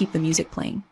keep the music playing.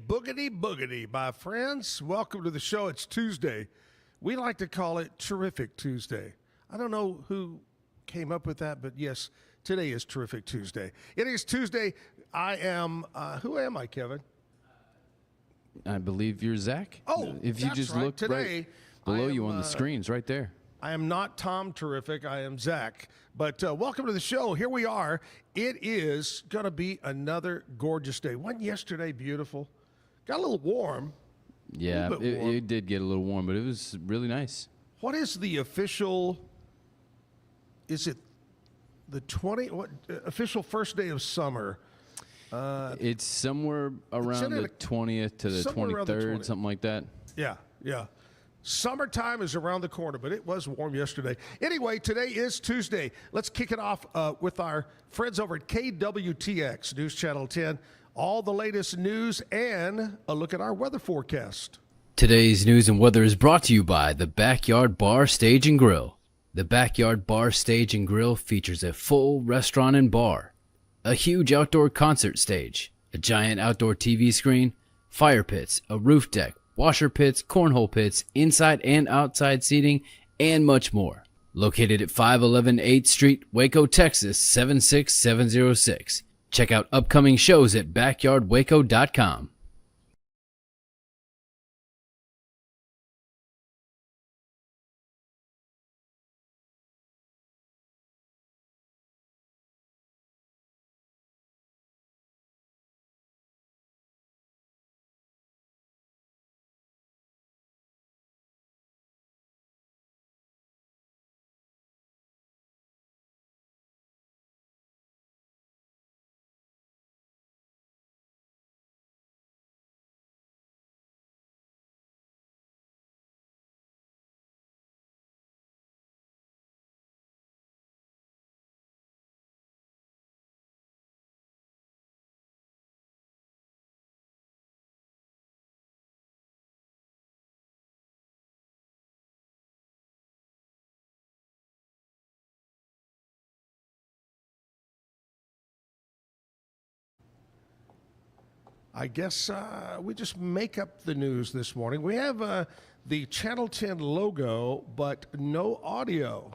Boogity boogity, my friends. Welcome to the show. It's Tuesday. We like to call it Terrific Tuesday. I don't know who came up with that, but yes, today is Terrific Tuesday. It is Tuesday. I am, who am I, Kevin? I believe you're Zach. Oh, if you just right. look Today, right below you on the screens right there. I am not Tom Terrific. I am Zach. But welcome to the show. Here we are. It is going to be another gorgeous day. Wasn't yesterday beautiful? Got a little warm. Yeah, it did get a little warm, but it was really nice. What is the official, is it the official first day of summer? It's somewhere around the 20th to the 23rd, something like that. Yeah. Summertime is around the corner, but it was warm yesterday. Anyway, today is Tuesday. Let's kick it off with our friends over at KWTX, News Channel 10. All the latest news and a look at our weather forecast. Today's news and weather is brought to you by the Backyard Bar, Stage and Grill. The Backyard Bar, Stage and Grill features a full restaurant and bar, a huge outdoor concert stage, a giant outdoor TV screen, fire pits, a roof deck, washer pits, cornhole pits, inside and outside seating, and much more. Located at 511 8th Street, Waco, Texas, 76706. Check out upcoming shows at backyardwaco.com. I guess we just make up the news this morning. We have the Channel 10 logo, but no audio.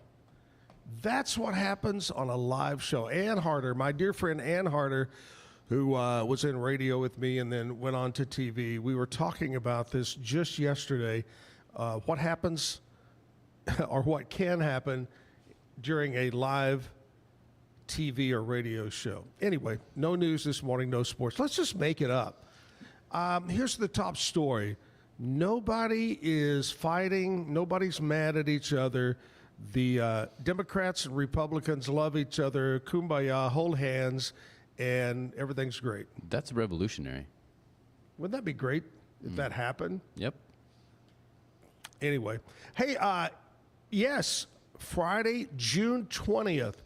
That's what happens on a live show. Ann Harder, my dear friend Ann Harder, who was in radio with me and then went on to TV. We were talking about this just yesterday. What happens or what can happen during a live TV or radio show. Anyway, no news this morning, no sports. Let's just make it up. Here's the top story. Nobody is fighting. Nobody's mad at each other. The Democrats and Republicans love each other. Kumbaya, hold hands, and everything's great. That's revolutionary. Wouldn't that be great if that happened? Yep. Anyway, hey, yes, Friday, June 20th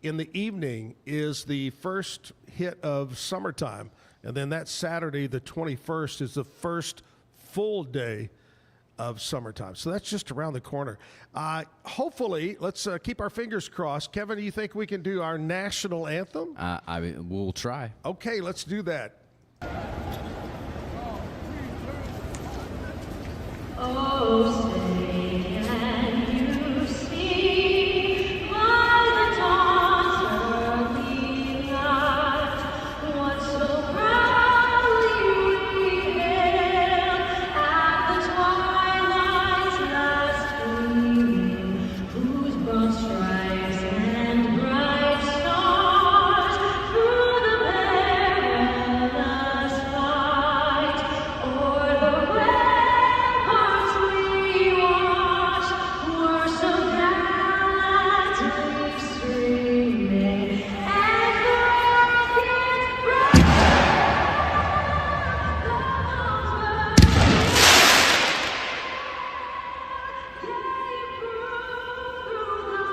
in the evening is the first hit of summertime. And then that Saturday, the 21st, is the first full day of summertime. So that's just around the corner. Hopefully, let's keep our fingers crossed. Kevin, do you think we can do our national anthem? We'll try. Okay, let's do that. Oh, say can you see by the dawn's early light what so proudly we hailed at the twilight's last gleaming, whose broad stripes and bright stars through the perilous fight o'er the ramparts we watched were so gallantly streaming, and the rocket's bright bombs were came through the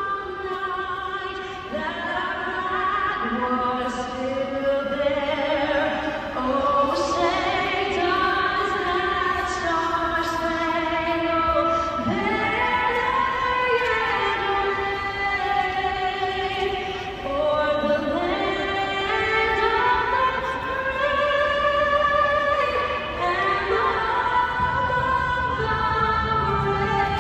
night that our flag was still there. Oh, say does that star-spangled banner yet wave o'er the land of the free and the home of the brave?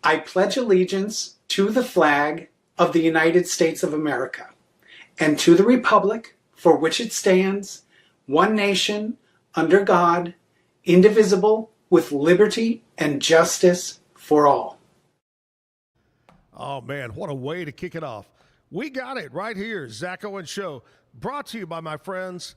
I pledge allegiance to the flag of the United States of America and to the republic for which it stands, one nation, under God, indivisible, with liberty and justice for all. Oh, man, what a way to kick it off. We got it right here. Zack Owen Show, brought to you by my friends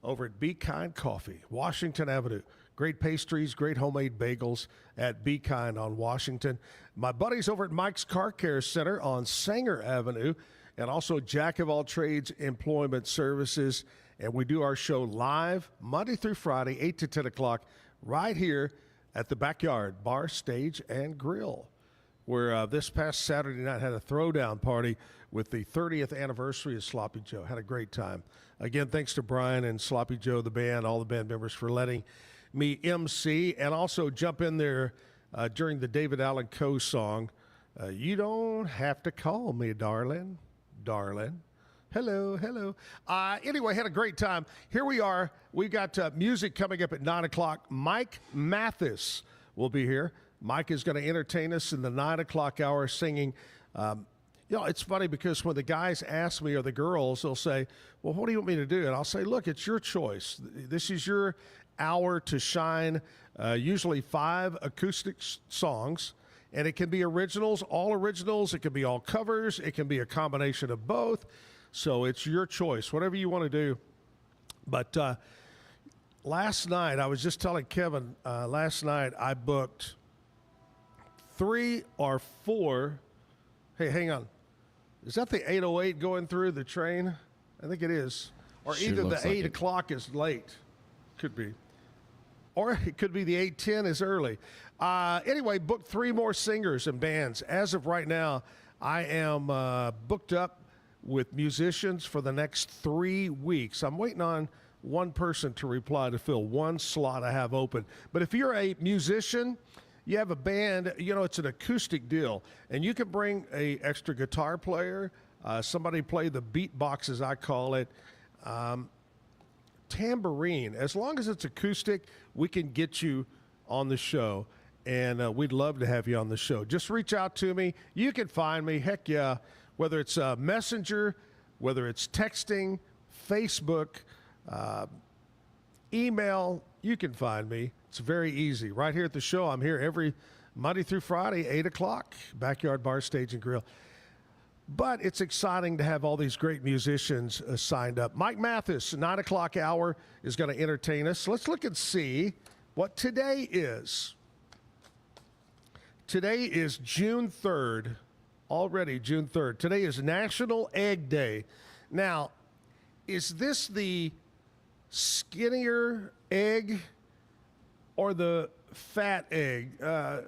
over at Be Kind Coffee, Washington Avenue. Great pastries, great homemade bagels at Be Kind on Washington. My buddies over at Mike's Car Care Center on Sanger Avenue, and also Jack of All Trades Employment Services. And we do our show live Monday through Friday, 8 to 10 o'clock, right here at the Backyard Bar, Stage, and Grill, where this past Saturday night had a throwdown party with the 30th anniversary of Sloppy Joe. Had a great time. Again, thanks to Brian and Sloppy Joe, the band, all the band members for letting me MC, and also jump in there during the David Allen Coe song, You Don't Have to Call Me, Darling, Darling. Hello, hello. Anyway, had a great time. Here we are. We've got music coming up at 9 o'clock. Mike Mathis will be here. Mike is going to entertain us in the 9 o'clock hour singing. It's funny because when the guys ask me, or the girls, they'll say, well, what do you want me to do? And I'll say, look, it's your choice. This is your hour to shine, usually 5 acoustic songs. And it can be originals, all originals. It can be all covers. It can be a combination of both. So it's your choice, whatever you want to do. But last night, I was just telling Kevin, last night I booked 3 or 4. Hey, hang on. Is that the 808 going through the train? I think it is. Or Sure either the looks like 8 it. o'clock is late. Could be. Or it could be the 8:10 is early. Anyway, booked 3 more singers and bands. As of right now, I am booked up with musicians for the next 3 weeks. I'm waiting on one person to reply to fill one slot I have open. But if you're a musician, you have a band, it's an acoustic deal, and you can bring a extra guitar player, somebody play the beatbox, as I call it, tambourine. As long as it's acoustic, we can get you on the show, and we'd love to have you on the show. Just reach out to me. You can find me. Heck yeah, whether it's Messenger, whether it's texting, Facebook, email, you can find me. It's very easy. Right here at the show, I'm here every Monday through Friday, 8 o'clock, Backyard Bar, Stage, and Grill. But it's exciting to have all these great musicians signed up. Mike Mathis, 9 o'clock hour, is going to entertain us. Let's look and see what today is. Today is June 3rd, already June 3rd. Today is National Egg Day. Now, is this the skinnier egg or the fat egg?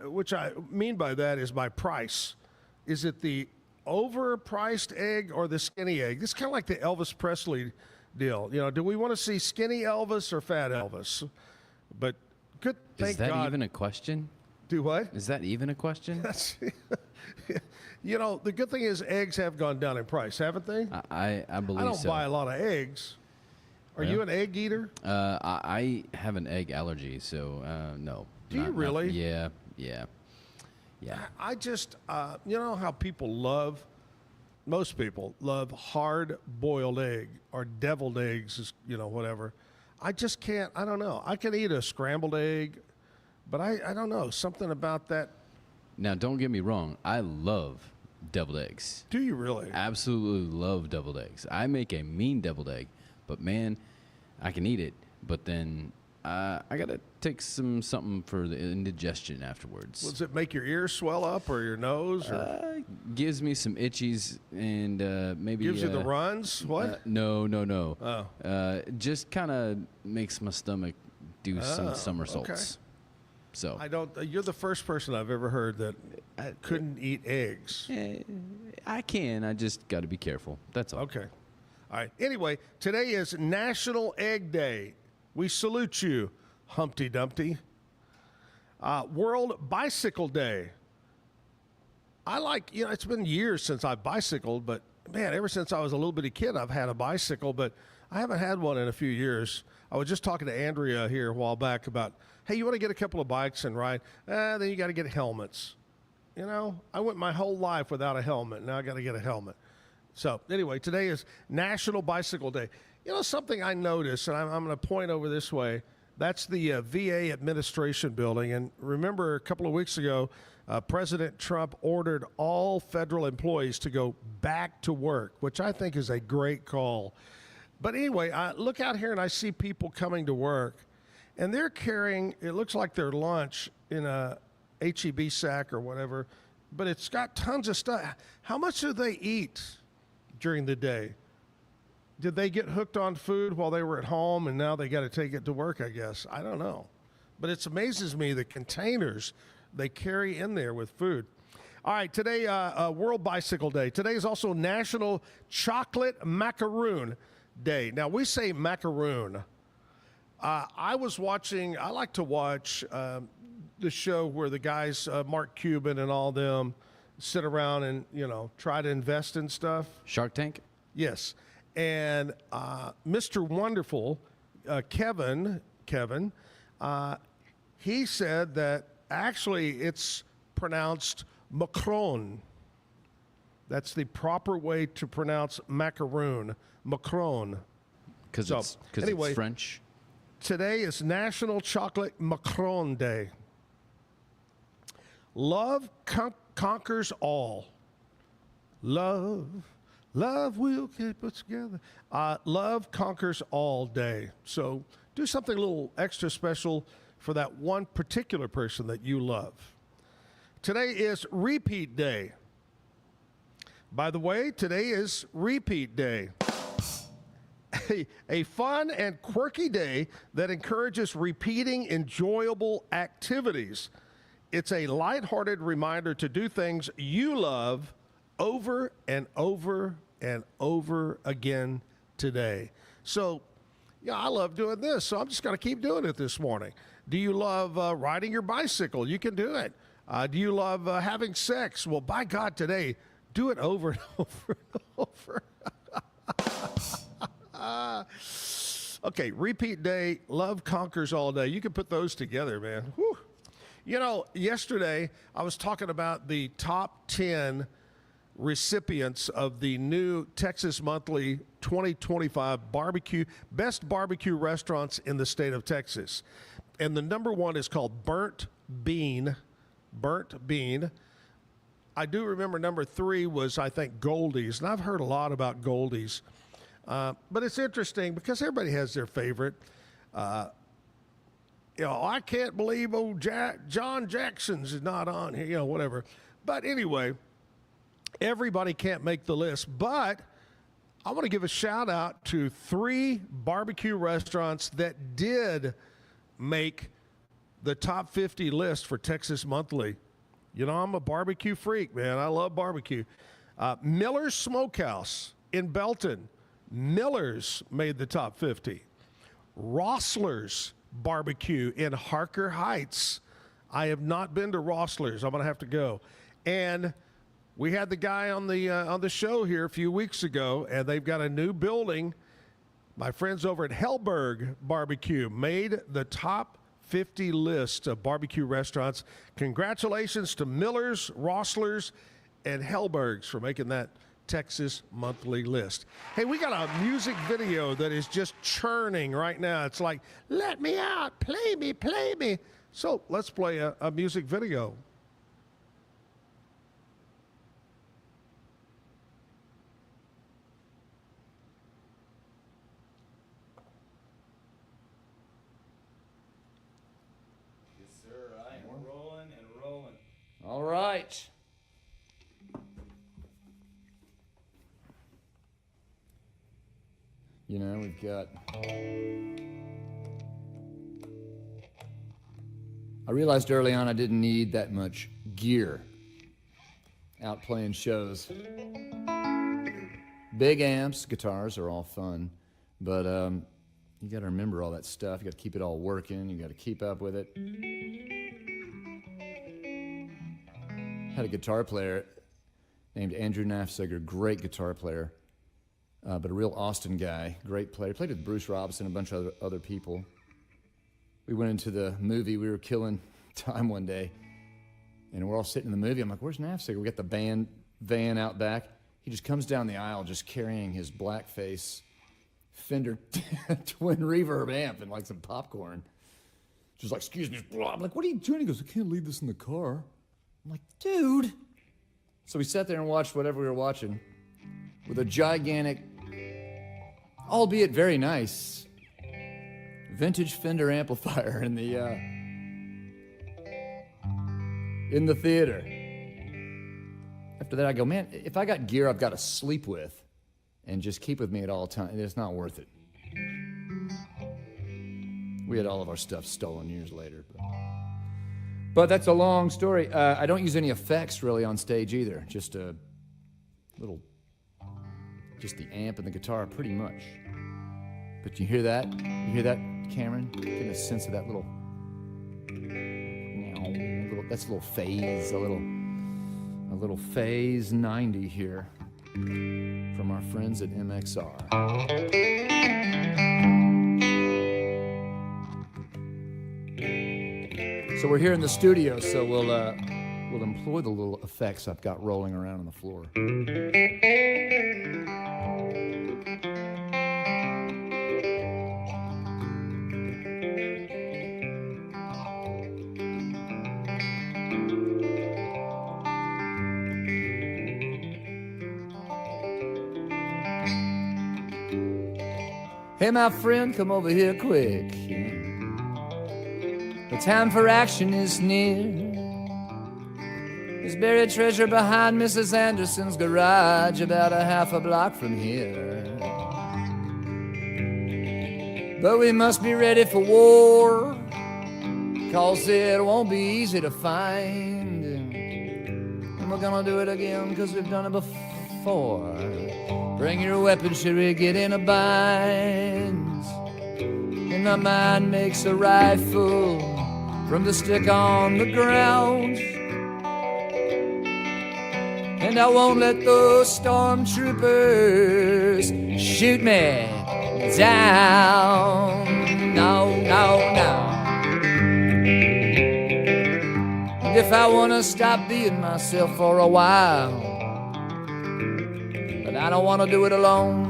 Which I mean by that is my price. Is it the overpriced egg or the skinny egg? This is kind of like the Elvis Presley deal. Do we want to see skinny Elvis or fat Elvis? But Good. Thank Is that God. even a question? Do what? Is that even a question? You know, the good thing is eggs have gone down in price, haven't they? I believe so. I don't buy a lot of eggs. Are you an egg eater? I have an egg allergy, so no. Do you really? Yeah. I just, you know how most people love hard-boiled egg or deviled eggs, you know, whatever. I just can't, I don't know. I can eat a scrambled egg, but I don't know. Something about that. Now, don't get me wrong. I love deviled eggs. Do you really? Absolutely love deviled eggs. I make a mean deviled egg, but man, I can eat it. But then I gotta take something for the indigestion afterwards. Does it make your ears swell up or your nose? Or? Gives me some itchies and maybe gives you the runs. What? No. Oh. Just kind of makes my stomach do some somersaults. Okay. So I don't. You're the first person I've ever heard that couldn't eat eggs. I can. I just got to be careful. That's all. Okay. All right. Anyway, today is National Egg Day. We salute you, Humpty Dumpty. World Bicycle Day. I like, you know, it's been years since I've bicycled, but man, ever since I was a little bitty kid, I've had a bicycle, but I haven't had one in a few years. I was just talking to Andrea here a while back about, hey, you want to get a couple of bikes and ride? Then you got to get helmets. You know, I went my whole life without a helmet. Now I got to get a helmet. So anyway, today is National Bicycle Day. You know, something I noticed, and I'm going to point over this way, that's the VA administration building. And remember, a couple of weeks ago, President Trump ordered all federal employees to go back to work, which I think is a great call. But anyway, I look out here and I see people coming to work, and they're carrying, it looks like their lunch in a HEB sack or whatever, but it's got tons of stuff. How much do they eat during the day? Did they get hooked on food while they were at home and now they got to take it to work, I guess? I don't know. But it amazes me the containers they carry in there with food. All right, today, World Bicycle Day. Today is also National Chocolate Macaroon Day. Now, we say macaroon. I like to watch the show where the guys, Mark Cuban and all them, sit around and, you know, try to invest in stuff. Shark Tank? Yes. And Mr. Wonderful, Kevin, he said that actually it's pronounced Macron. That's the proper way to pronounce macaroon, Macron. Because it's French? Today is National Chocolate Macron Day. Love conquers all. Love will keep us together. Love conquers all day. So do something a little extra special for that one particular person that you love. Today is Repeat Day. By the way, today is Repeat Day. A fun and quirky day that encourages repeating enjoyable activities. It's a lighthearted reminder to do things you love over and over and over again today. So, yeah, I love doing this, so I'm just going to keep doing it this morning. Do you love riding your bicycle? You can do it. Do you love having sex? Well, by God, today, do it over and over and over. Okay, Repeat Day, Love Conquers All Day. You can put those together, man. Whew. You know, yesterday I was talking about the top 10 recipients of the new Texas Monthly 2025 best barbecue restaurants in the state of Texas. And the number one is called Burnt Bean. I do remember number 3 was, I think, Goldie's. And I've heard a lot about Goldie's. But it's interesting because everybody has their favorite. You know, I can't believe old John Jackson's is not on here, you know, whatever. But anyway, everybody can't make the list. But I want to give a shout out to 3 barbecue restaurants that did make the top 50 list for Texas Monthly. You know, I'm a barbecue freak, man. I love barbecue. Miller's Smokehouse in Belton. Miller's made the top 50. Rossler's Barbecue in Harker Heights. I have not been to Rossler's. I'm going to have to go. And we had the guy on the show here a few weeks ago, and they've got a new building. My friends over at Hellberg Barbecue made the top 50 list of barbecue restaurants. Congratulations to Miller's, Rossler's, and Hellberg's for making that Texas monthly list. Hey, we got a music video that is just churning right now. It's like, let me out, play me, play me. So let's play a music video. Yes, sir. I am rolling and rolling. All right. You know, we've got... I realized early on I didn't need that much gear out playing shows. Big amps, guitars are all fun, but you got to remember all that stuff. You got to keep it all working. You got to keep up with it. Had a guitar player named Andrew Nafziger, great guitar player, but a real Austin guy, great player. Played with Bruce Robinson and a bunch of other people. We went into the movie. We were killing time one day, and we're all sitting in the movie. I'm like, where's Nafziger? We got the band van out back. He just comes down the aisle just carrying his blackface Fender twin reverb amp and like some popcorn. Just like, excuse me. I'm like, what are you doing? He goes, I can't leave this in the car. I'm like, dude. So we sat there and watched whatever we were watching with a gigantic, albeit very nice, vintage Fender amplifier in the theater. After that, I go, man, if I got gear I've got to sleep with and just keep with me at all times, it's not worth it. We had all of our stuff stolen years later. But that's a long story. I don't use any effects really on stage either. Just the amp and the guitar pretty much. But you hear that? You hear that, Cameron? Getting a sense of that little that's a little phase, a little phase 90 here from our friends at MXR. So we're here in the studio, so we'll employ the little effects I've got rolling around on the floor. Hey, my friend, come over here quick. The time for action is near. There's buried treasure behind Mrs. Anderson's garage, about a half a block from here. But we must be ready for war, 'cause it won't be easy to find. And we're gonna do it again 'cause we've done it before. Bring your weapons, should we get in a bind? And my mind makes a rifle from the stick on the ground. And I won't let those stormtroopers shoot me down. No, no, no. And if I want to stop being myself for a while, but I don't want to do it alone.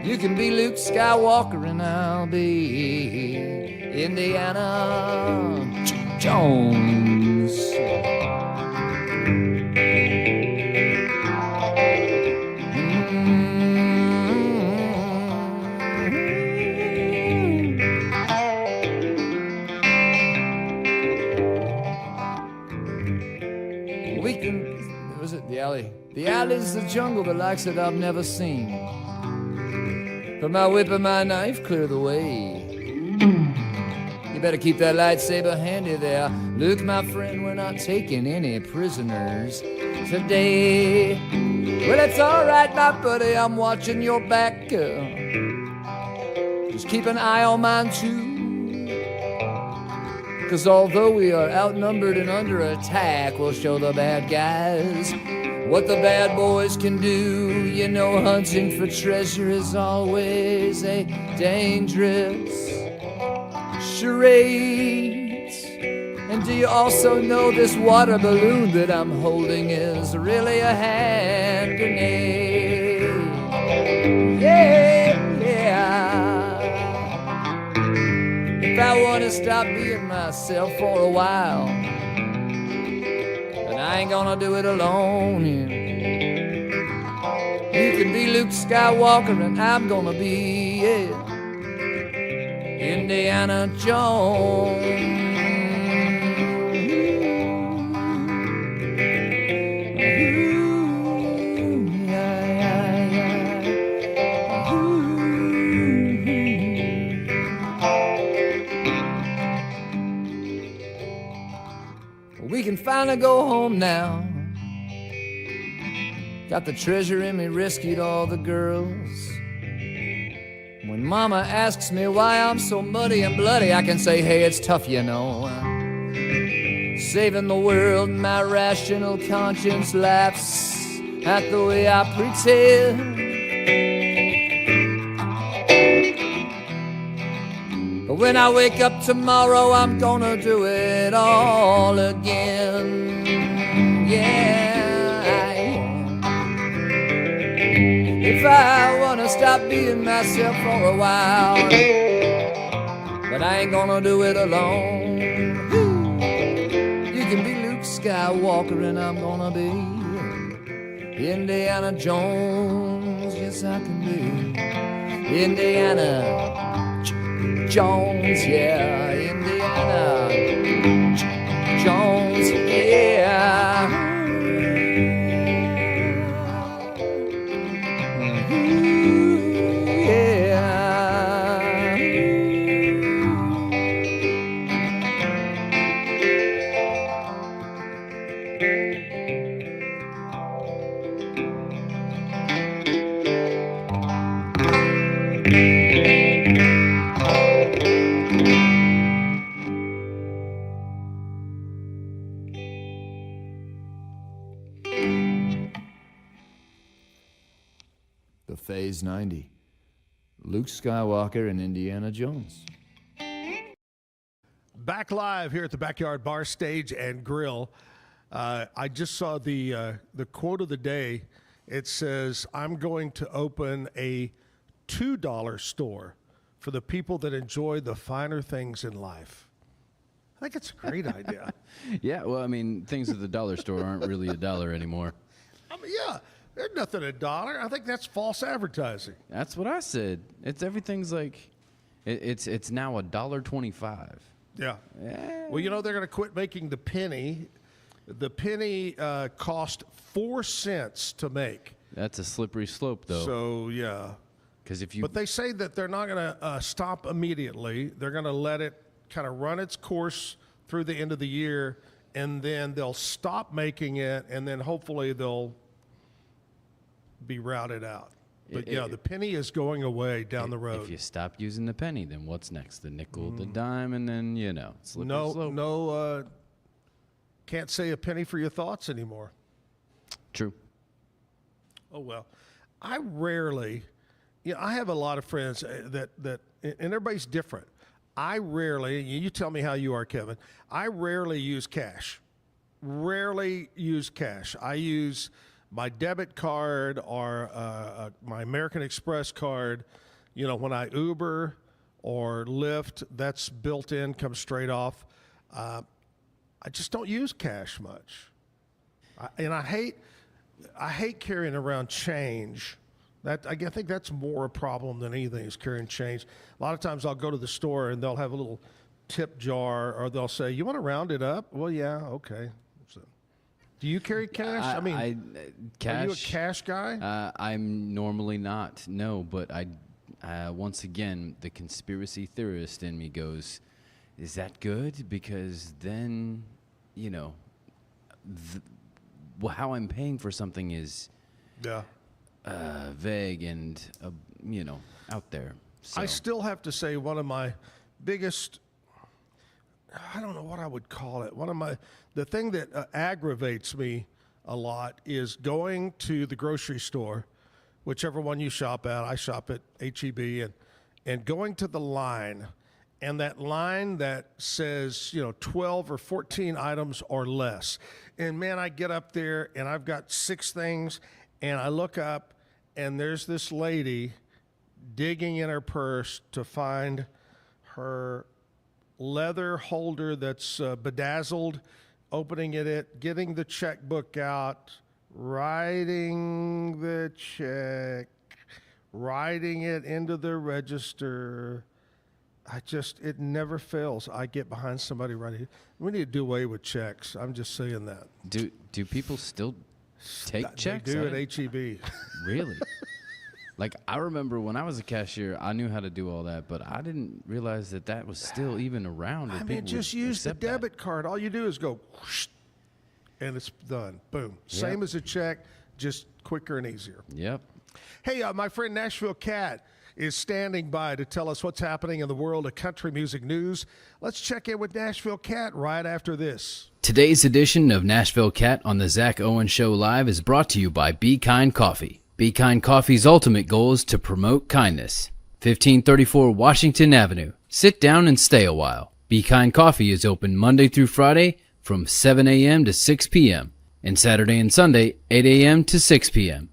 You can be Luke Skywalker and I'll be Indiana Jones. The alley's the jungle, the likes that I've never seen. Put my whip and my knife, clear the way. You better keep that lightsaber handy there. Luke, my friend, we're not taking any prisoners today. Well, it's all right, my buddy, I'm watching your back. Just keep an eye on mine too. 'Cause although we are outnumbered and under attack, we'll show the bad guys what the bad boys can do. You know, hunting for treasure is always a dangerous charade. And do you also know this water balloon that I'm holding is really a hand grenade? Yeah, yeah. If I want to stop being myself for a while, then I ain't gonna do it alone. You can be Luke Skywalker and I'm gonna be Indiana Jones. We can finally go home now. Got the treasure in me, rescued all the girls. When mama asks me why I'm so muddy and bloody, I can say, hey, it's tough, you know. Saving the world, my rational conscience laughs at the way I pretend. But when I wake up tomorrow, I'm gonna do it all again. Yeah, I am. If I wanna stop being myself for a while, but I ain't gonna do it alone. You can be Luke Skywalker and I'm gonna be Indiana Jones. Yes, I can be Indiana Jones, yeah, Indiana Jones, yeah. The Phase 90. Luke Skywalker and Indiana Jones. Back live here at the Backyard Bar Stage and Grill. I just saw the quote of the day. It says, I'm going to open a $2 store for the people that enjoy the finer things in life. I think it's a great idea. Yeah, well, I mean, things at the dollar store aren't really a dollar anymore. I mean, yeah, there's nothing a dollar. I think that's false advertising. That's what I said. Everything's like, it's now $1.25. Yeah. Well, you know, they're going to quit making the penny. The penny cost 4 cents to make. That's a slippery slope, though. So, yeah. Because if you, But they say that they're not going to stop immediately. They're going to let it kind of run its course through the end of the year, and then they'll stop making it, and then hopefully they'll be routed out. But the penny is going away down the road. If you stop using the penny, then what's next? The nickel, the dime, and then, slippery slope. No, can't say a penny for your thoughts anymore. True. Oh, well. I rarely, I have a lot of friends that and everybody's different. I rarely, you tell me how you are, Kevin, I rarely use cash. Rarely use cash. I use my debit card or my American Express card. When I Uber or Lyft, that's built in, comes straight off. I just don't use cash much. I hate carrying around change. I think that's more a problem than anything is carrying change. A lot of times I'll go to the store and they'll have a little tip jar, or they'll say, you want to round it up? Well, yeah, okay. So, do you carry cash? Cash, are you a cash guy? I'm normally not, no, but once again, the conspiracy theorist in me goes, is that good? Because then, how I'm paying for something is vague and, out there. So. I still have to say one of my biggest, I don't know what I would call it. The thing that aggravates me a lot is going to the grocery store, whichever one you shop at. I shop at HEB, and going to the line, and that line that says, 12 or 14 items or less. And man, I get up there and I've got 6 things, and I look up and there's this lady digging in her purse to find her leather holder that's bedazzled, opening it, getting the checkbook out, writing the check, writing it into the register. It never fails. I get behind somebody writing. We need to do away with checks. I'm just saying that. Do people still take checks? They do at HEB. Really? Like, I remember when I was a cashier, I knew how to do all that, but I didn't realize that was still even around. I mean, just use the debit card. All you do is go, whoosh, and it's done. Boom. Yep. Same as a check, just quicker and easier. Yep. Hey, my friend Nashville Cat is standing by to tell us what's happening in the world of country music news. Let's check in with Nashville Cat right after this. Today's edition of Nashville Cat on the Zack Owen Show Live is brought to you by Be Kind Coffee. Be Kind Coffee's ultimate goal is to promote kindness. 1534 Washington Avenue. Sit down and stay a while. Be Kind Coffee is open Monday through Friday from 7 a.m. to 6 p.m. and Saturday and Sunday 8 a.m. to 6 p.m.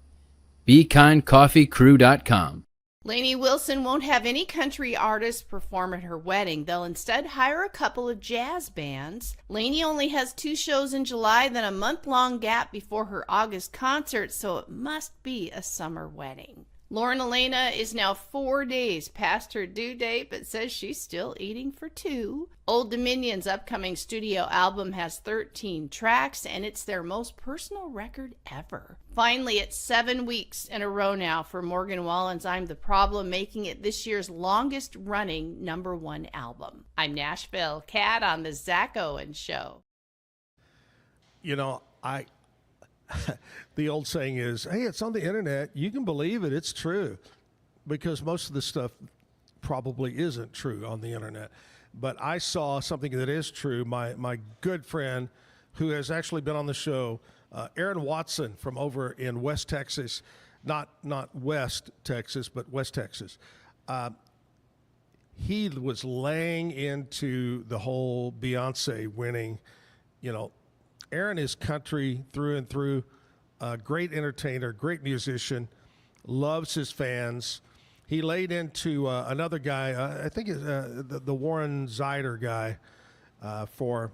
BeKindCoffeeCrew.com. Lainey Wilson won't have any country artists perform at her wedding. They'll instead hire a couple of jazz bands. Lainey only has 2 shows in July, then a month-long gap before her August concert, so it must be a summer wedding. Lauren Elena is now 4 days past her due date, but says she's still eating for 2. Old Dominion's upcoming studio album has 13 tracks, and it's their most personal record ever. Finally, it's 7 weeks in a row now for Morgan Wallen's I'm the Problem, making it this year's longest-running #1 album. I'm Nashville Cat on the Zack Owen Show. The old saying is, hey, it's on the internet. You can believe it. It's true. Because most of the stuff probably isn't true on the internet. But I saw something that is true. My good friend who has actually been on the show, Aaron Watson from over in West Texas, not West Texas, but West Texas. He was laying into the whole Beyonce winning. Aaron is country through and through, great entertainer, great musician, loves his fans. He laid into another guy, I think the Warren Zyder guy, for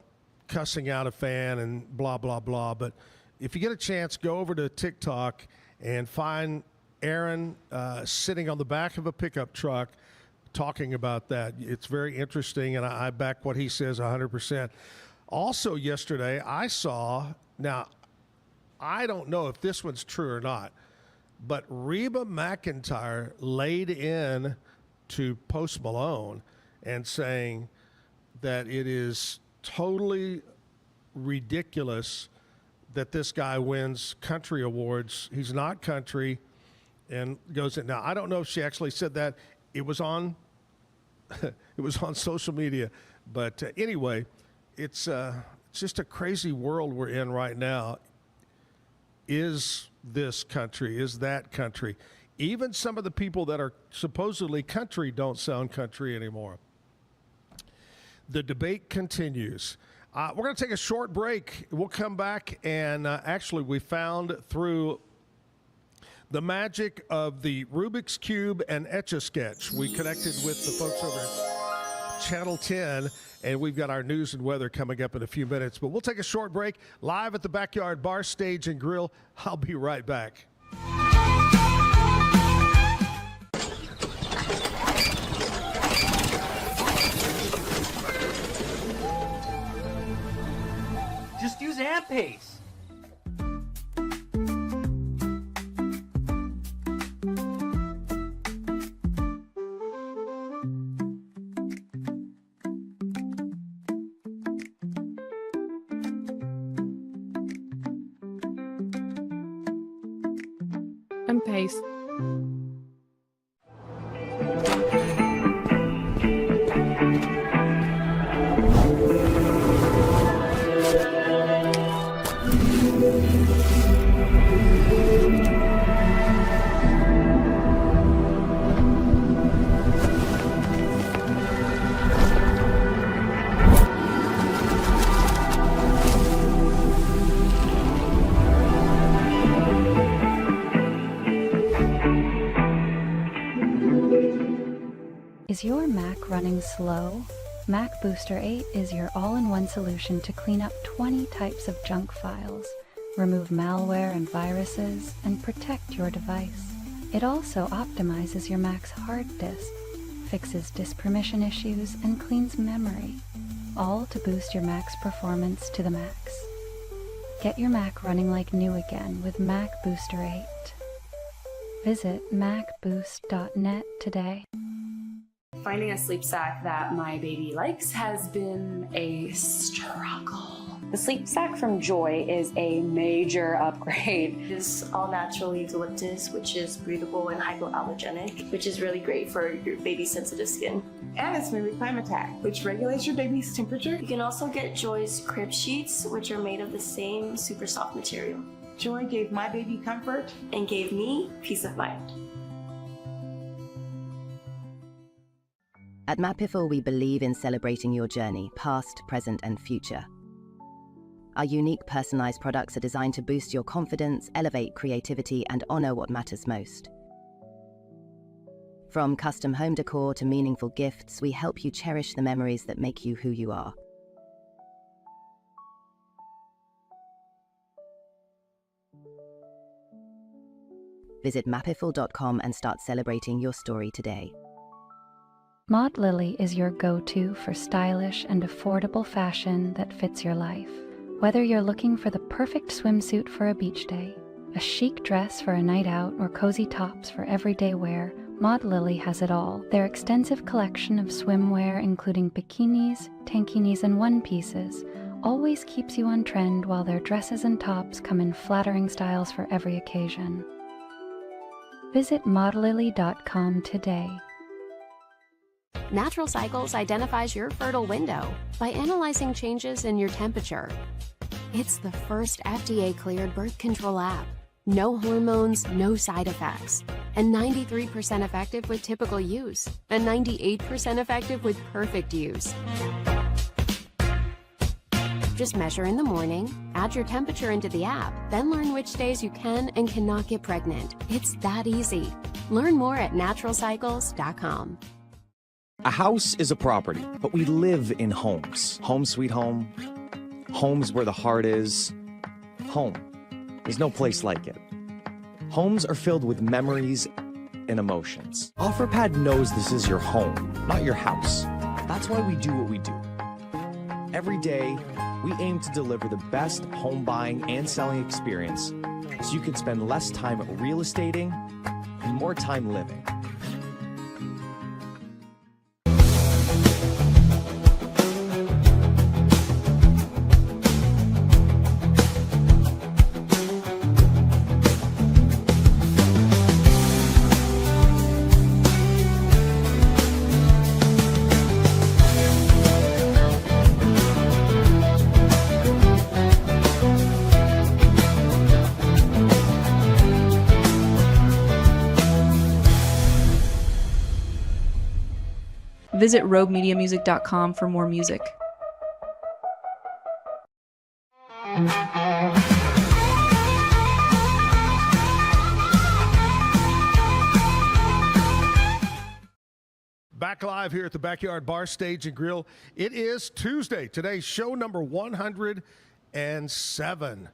cussing out a fan and blah, blah, blah. But if you get a chance, go over to TikTok and find Aaron sitting on the back of a pickup truck talking about that. It's very interesting, and I back what he says 100%. Also yesterday, I saw, now, I don't know if this one's true or not, but Reba McEntire laid in to Post Malone and saying that it is totally ridiculous that this guy wins country awards. He's not country, and goes in. Now, I don't know if she actually said that. It was on social media. But anyway, it's just a crazy world we're in right now. Is this country? Is that country? Even some of the people that are supposedly country don't sound country anymore. The debate continues. We're going to take a short break. We'll come back, and actually we found through the magic of the Rubik's Cube and Etch-a-Sketch, we connected with the folks over at Channel 10, and we've got our news and weather coming up in a few minutes. But we'll take a short break live at the Backyard Bar, Stage, and Grill. I'll be right back. Just use AMP-Pace. And pace. Is your Mac running slow? Mac Booster 8 is your all-in-one solution to clean up 20 types of junk files, remove malware and viruses, and protect your device. It also optimizes your Mac's hard disk, fixes disk permission issues, and cleans memory, all to boost your Mac's performance to the max. Get your Mac running like new again with Mac Booster 8. Visit macboost.net today. Finding a sleep sack that my baby likes has been a struggle. The sleep sack from Joy is a major upgrade. It is all natural eucalyptus, which is breathable and hypoallergenic, which is really great for your baby's sensitive skin. And it's made with ClimateTac, which regulates your baby's temperature. You can also get Joy's crib sheets, which are made of the same super soft material. Joy gave my baby comfort and gave me peace of mind. At Mapiful, we believe in celebrating your journey, past, present, and future. Our unique personalized products are designed to boost your confidence, elevate creativity, and honor what matters most. From custom home decor to meaningful gifts, we help you cherish the memories that make you who you are. Visit mapiful.com and start celebrating your story today. Maud Lily is your go-to for stylish and affordable fashion that fits your life. Whether you're looking for the perfect swimsuit for a beach day, a chic dress for a night out, or cozy tops for everyday wear, Maud Lily has it all. Their extensive collection of swimwear, including bikinis, tankinis, and one-pieces, always keeps you on trend, while their dresses and tops come in flattering styles for every occasion. Visit maudlily.com today. Natural Cycles identifies your fertile window by analyzing changes in your temperature. It's the first FDA-cleared birth control app. No hormones, no side effects, and 93% effective with typical use, and 98% effective with perfect use. Just measure in the morning, add your temperature into the app, then learn which days you can and cannot get pregnant. It's that easy. Learn more at naturalcycles.com. A house is a property, but we live in homes. Home sweet home. Homes where the heart is. Home. There's no place like it. Homes are filled with memories and emotions. OfferPad knows this is your home, not your house. That's why we do what we do. Every day, we aim to deliver the best home buying and selling experience so you can spend less time real estating and more time living. Visit roguemediamusic.com for more music. Back live here at the Backyard Bar Stage and Grill. It is Tuesday. Today's show number 107.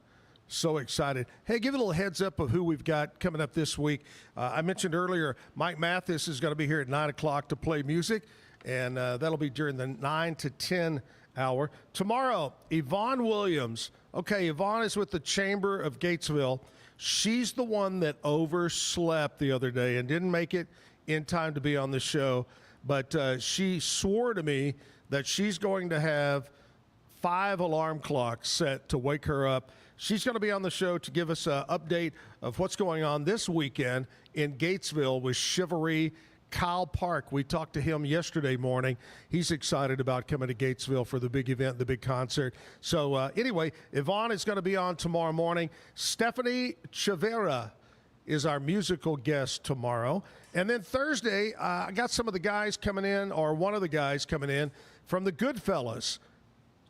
So excited. Hey, give a little heads up of who we've got coming up this week. I mentioned earlier, Mike Mathis is going to be here at 9 o'clock to play music, and that'll be during the 9 to 10 hour. Tomorrow, Yvonne Williams. Okay, Yvonne is with the Chamber of Gatesville. She's the one that overslept the other day and didn't make it in time to be on the show, but she swore to me that she's going to have 5 alarm clocks set to wake her up. She's going to be on the show to give us an update of what's going on this weekend in Gatesville with Chivalry. Kyle Park, we talked to him yesterday morning. He's excited about coming to Gatesville for the big event, the big concert. So anyway, Yvonne is going to be on tomorrow morning. Stephanie Chavera is our musical guest tomorrow. And then Thursday, I got some of the guys coming in, or one of the guys coming in from the Goodfellas.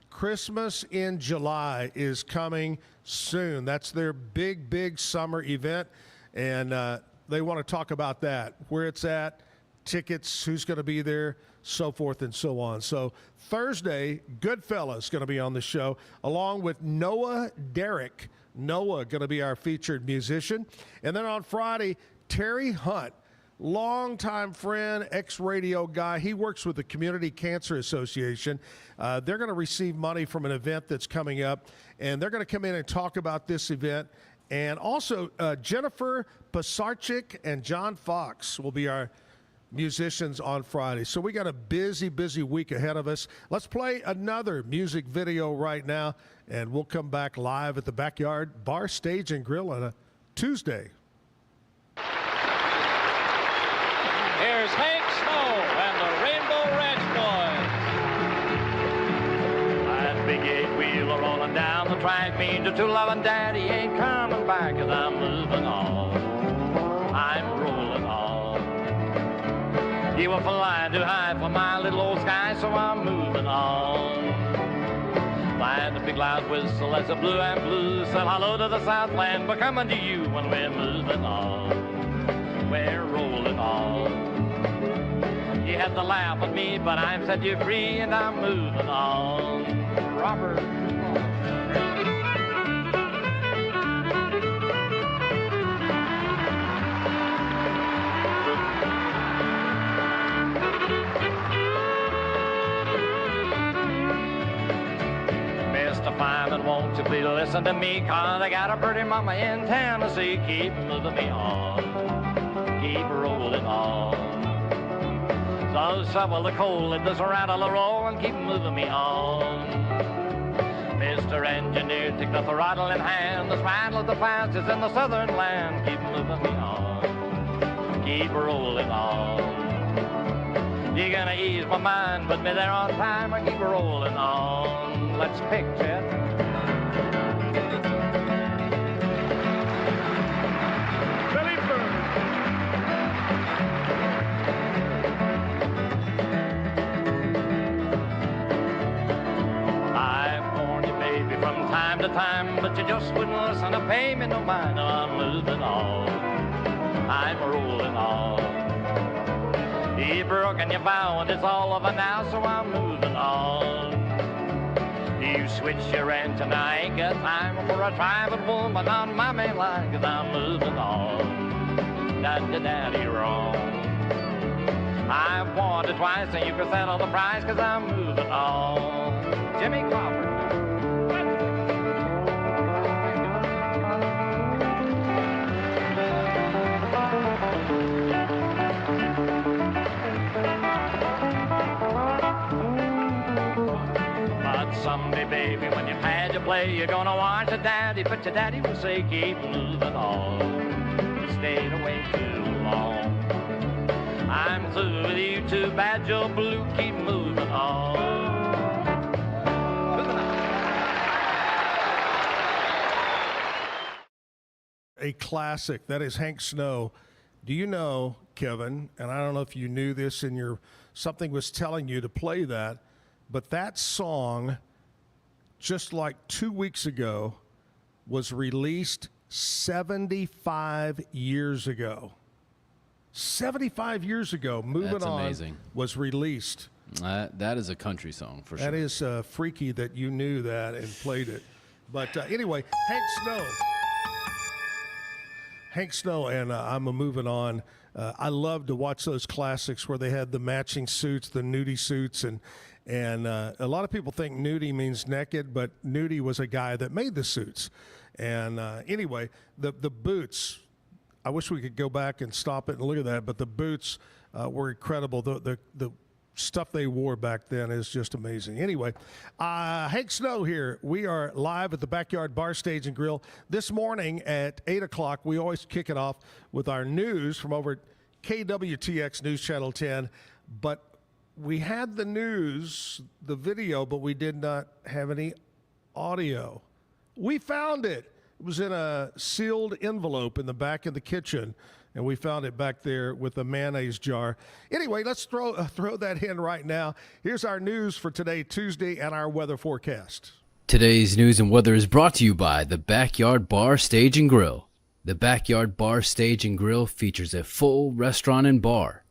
Christmas in July is coming soon. That's their big, big summer event, and they want to talk about that, where it's at, tickets, who's going to be there, so forth and so on. So Thursday, Goodfellas going to be on the show, along with Noah Derrick. Noah going to be our featured musician. And then on Friday, Terry Hunt, longtime friend, ex-radio guy. He works with the Community Cancer Association. They're going to receive money from an event that's coming up, and they're going to come in and talk about this event. And also, Jennifer Pisarcik and John Fox will be our musicians on Friday. So we got a busy, busy week ahead of us. Let's play another music video right now, and we'll come back live at the Backyard Bar, Stage, and Grill on a Tuesday. Here's Hank Snow and the Rainbow Ranch Boys. That big eight-wheeler rolling down the track means your true loving daddy ain't coming back, 'cause I'm moving on. I'm rolling on. You were flying too high for my little old sky, so I'm moving on. Flying the big loud whistle as a blue and blue said hello to the Southland. We're coming to you when we're moving on. We're rolling on. You had to laugh at me, but I've set you free and I'm moving on. Robert. Mr. Fireman, won't you please listen to me, 'cause I got a pretty mama in Tennessee. Keep moving me on. Keep rolling on. So shovel the coal, let this rattle a roll and keep moving me on. Mr. Engineer, take the throttle in hand. The battle of the past is in the southern land. Keep moving me on. Keep rolling on. You're gonna ease my mind, put me there on time, and keep rolling on. Let's pick, Chet. Billy Bird. Time to time, but you just wouldn't listen to pay me no mind. I'm moving on. I'm rolling on. You broke and you vow and it's all over now, so I'm moving on. You switched your engine and I ain't got time for a private woman on my main line, 'cause I'm moving on. Daddy wrong. I've wanted twice and you can settle the price, 'cause I'm moving on. Jimmy Crawford. Someday, baby, when you've had your play, you're gonna want your daddy, but your daddy will say, keep moving on. You stayed away too long. I'm through with you, too bad you're blue, keep moving on. A classic. That is Hank Snow. Do you know, Kevin, and I don't know if you knew this and something was telling you to play that, but that song, just like 2 weeks ago, was released 75 years ago. 75 years ago, Moving That's On amazing. Was released. That is a country song for sure. That is freaky that you knew that and played it. But anyway, Hank Snow and I'm a Moving On. I love to watch those classics where they had the matching suits, the nudie suits, and a lot of people think nudie means naked, but nudie was a guy that made the suits. And anyway, the boots, I wish we could go back and stop it and look at that, but the boots were incredible. The stuff they wore back then is just amazing. Anyway, Hank Snow here. We are live at the Backyard Bar, Stage, and Grill. This morning at 8 o'clock, we always kick it off with our news from over at KWTX News Channel 10. But we had the news, the video, but we did not have any audio. We found it. It was in a sealed envelope in the back of the kitchen, and we found it back there with a mayonnaise jar. Anyway, let's throw that in right now. Here's our news for today, Tuesday, and our weather forecast. Today's news and weather is brought to you by the Backyard Bar, Stage, and Grill. The Backyard Bar, Stage, and Grill features a full restaurant and bar,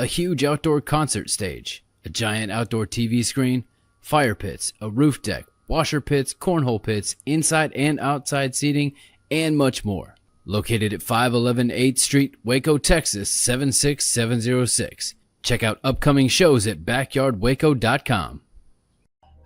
a huge outdoor concert stage, a giant outdoor TV screen, fire pits, a roof deck, washer pits, cornhole pits, inside and outside seating, and much more. Located at 511 8th Street, Waco, Texas 76706. Check out upcoming shows at backyardwaco.com.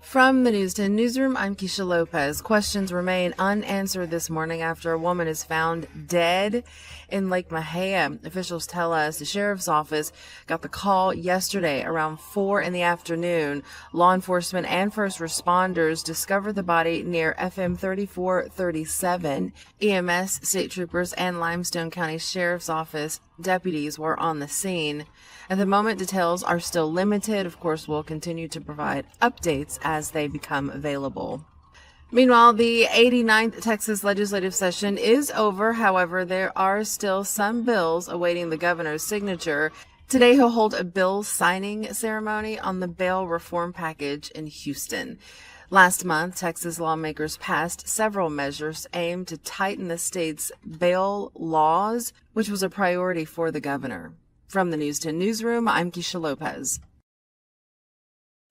From the News 10 Newsroom, I'm Keisha Lopez. Questions remain unanswered this morning after a woman is found dead in Lake Mahia. Officials tell us the sheriff's office got the call yesterday around 4 in the afternoon. Law enforcement and first responders discovered the body near FM 3437. EMS, state troopers, and Limestone County Sheriff's Office deputies were on the scene. At the moment, details are still limited. Of course, we'll continue to provide updates as they become available. Meanwhile, the 89th Texas legislative session is over. However, there are still some bills awaiting the governor's signature. Today, he'll hold a bill signing ceremony on the bail reform package in Houston. Last month, Texas lawmakers passed several measures aimed to tighten the state's bail laws, which was a priority for the governor. From the News 10 Newsroom, I'm Keisha Lopez.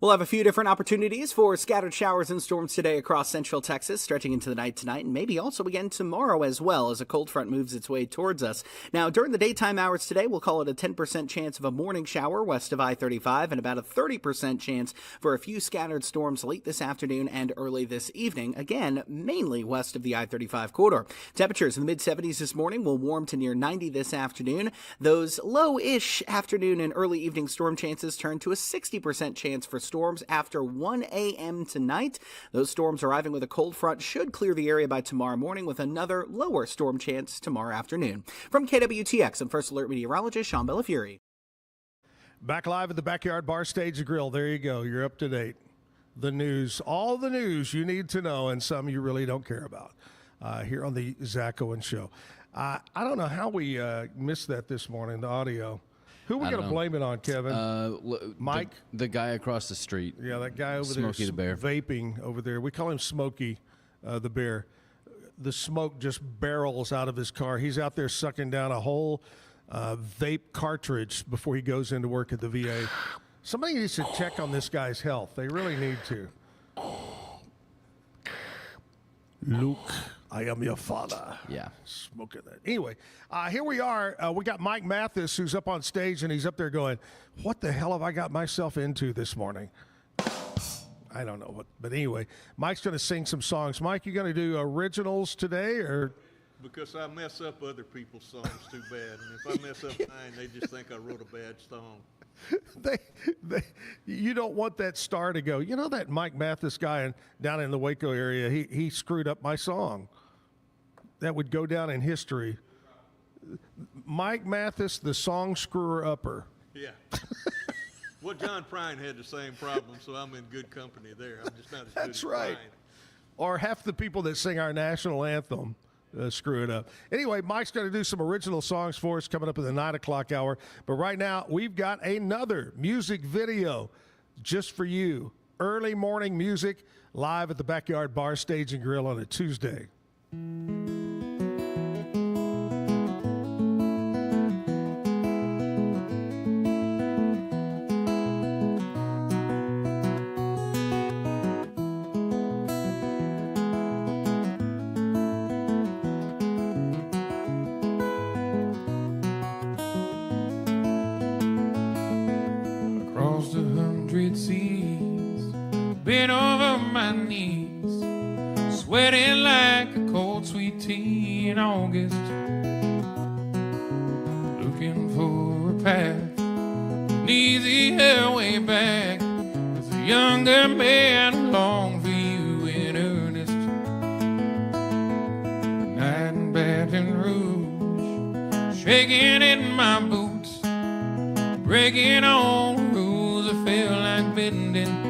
We'll have a few different opportunities for scattered showers and storms today across central Texas, stretching into the night tonight, and maybe also again tomorrow as well as a cold front moves its way towards us. Now, during the daytime hours today, we'll call it a 10% chance of a morning shower west of I-35 and about a 30% chance for a few scattered storms late this afternoon and early this evening, again, mainly west of the I-35 corridor. Temperatures in the mid-70s this morning will warm to near 90 this afternoon. Those low-ish afternoon and early evening storm chances turn to a 60% chance for storms after 1 a.m. tonight. Those storms arriving with a cold front should clear the area by tomorrow morning with another lower storm chance tomorrow afternoon. From KWTX, I'm First Alert meteorologist Sean Bellafury. Back live at the Backyard Bar Stage and Grill. There you go. You're up to date. The news, all the news you need to know and some you really don't care about here on the Zack Owen Show. I don't know how we missed that this morning, the audio. Who are we going to blame it on, Kevin? Mike? The guy across the street. Yeah, that guy over Smokey there. the bear. Vaping over there. We call him Smokey the bear. The smoke just barrels out of his car. He's out there sucking down a whole vape cartridge before he goes into work at the VA. Somebody needs to check on this guy's health. They really need to. Luke, I am your father. Yeah. Smoking that. Anyway, here we are. We got Mike Mathis, who's up on stage, and he's up there going, what the hell have I got myself into this morning? I don't know. But anyway, Mike's going to sing some songs. Mike, you going to do originals today? Or? Because I mess up other people's songs too bad. And if I mess up mine, they just think I wrote a bad song. You don't want that star to go, you know, that Mike Mathis guy down in the Waco area, he screwed up my song. That would go down in history. Mike Mathis, the song screwer-upper. Yeah. Well, John Prine had the same problem, so I'm in good company there. I'm just not as good as right. Prine. Or half the people that sing our national anthem screw it up. Anyway, Mike's going to do some original songs for us coming up in the 9 o'clock hour. But right now, we've got another music video just for you. Early morning music live at the Backyard Bar Stage and Grill on a Tuesday. Across 100 seas, been over my knees, sweating like a cold sweet tea in August, looking for a path, an easy way back, as a younger man long for you in earnest. Night in Baton Rouge, shaking in my boots, breaking all the rules, I feel like bending.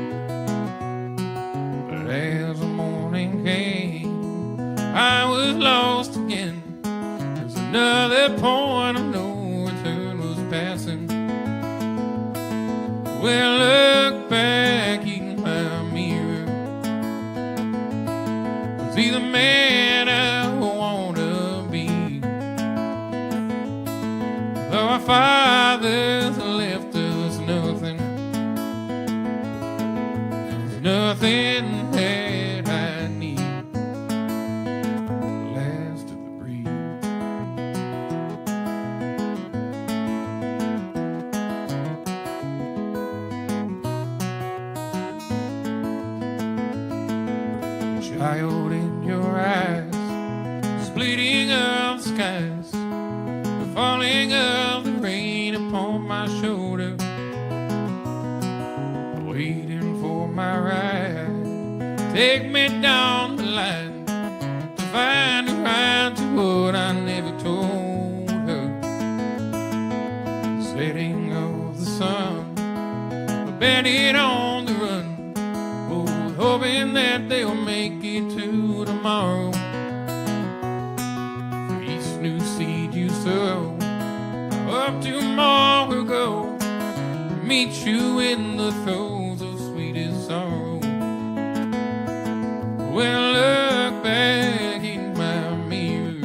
But as the morning came, I was lost again. There's another point of no return was passing. Well, look back in my mirror, see the man I wanna be. Though our fathers left Coyote in your eyes, splitting of the skies, the falling of the rain upon my shoulder, waiting for my ride. Take me down the line to find a ride to what I never told her. The setting of the sun, bandit on the run, both hoping that they'll make it to tomorrow. For each new seed you sow, up tomorrow go, meet you in the throes of sweetest sorrow. When I look back in my mirror,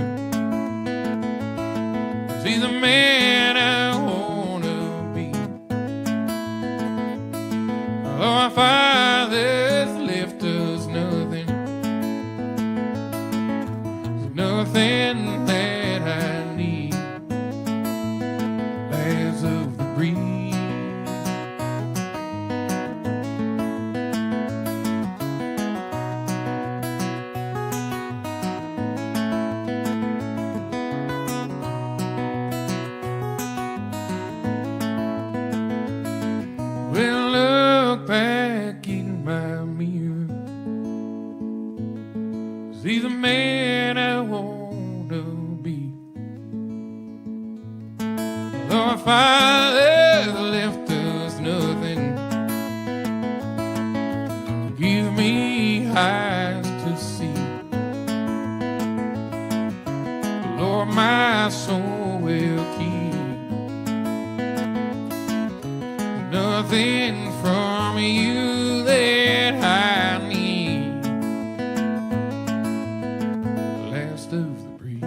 see the man I wanna be. Our fathers left us nothing, nothing that I need. Last of the breed. Well, look back in my mirror, see the man I wanna be. Our fathers left us nothing, give me eyes to see. Lord, my soul will keep nothing from you that I need. Last of the breed.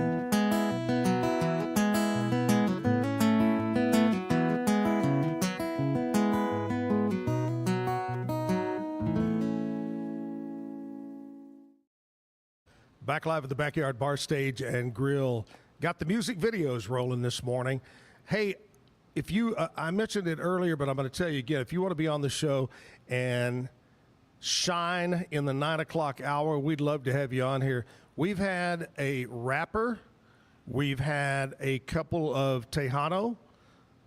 Back live at the Backyard Bar Stage and Grill. Got the music videos rolling this morning. Hey, if you, I mentioned it earlier, but I'm going to tell you again, if you want to be on the show and shine in the 9 o'clock hour, we'd love to have you on here. We've had a rapper. We've had a couple of Tejano.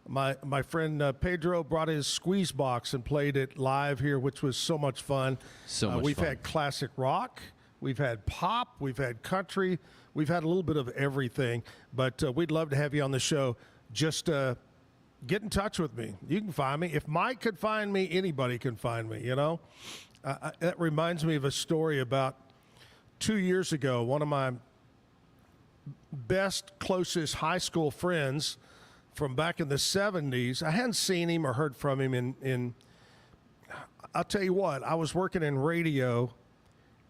My friend Pedro brought his squeeze box and played it live here, which was so much fun. So much we've fun. had classic rock. We've had pop. We've had country. We've had a little bit of everything. But we'd love to have you on the show. Just get in touch with me. You can find me. If Mike could find me, anybody can find me, you know. That reminds me of a story about 2 years ago. One of my best, closest high school friends from back in the 70s, I hadn't seen him or heard from him in I'll tell you what, I was working in radio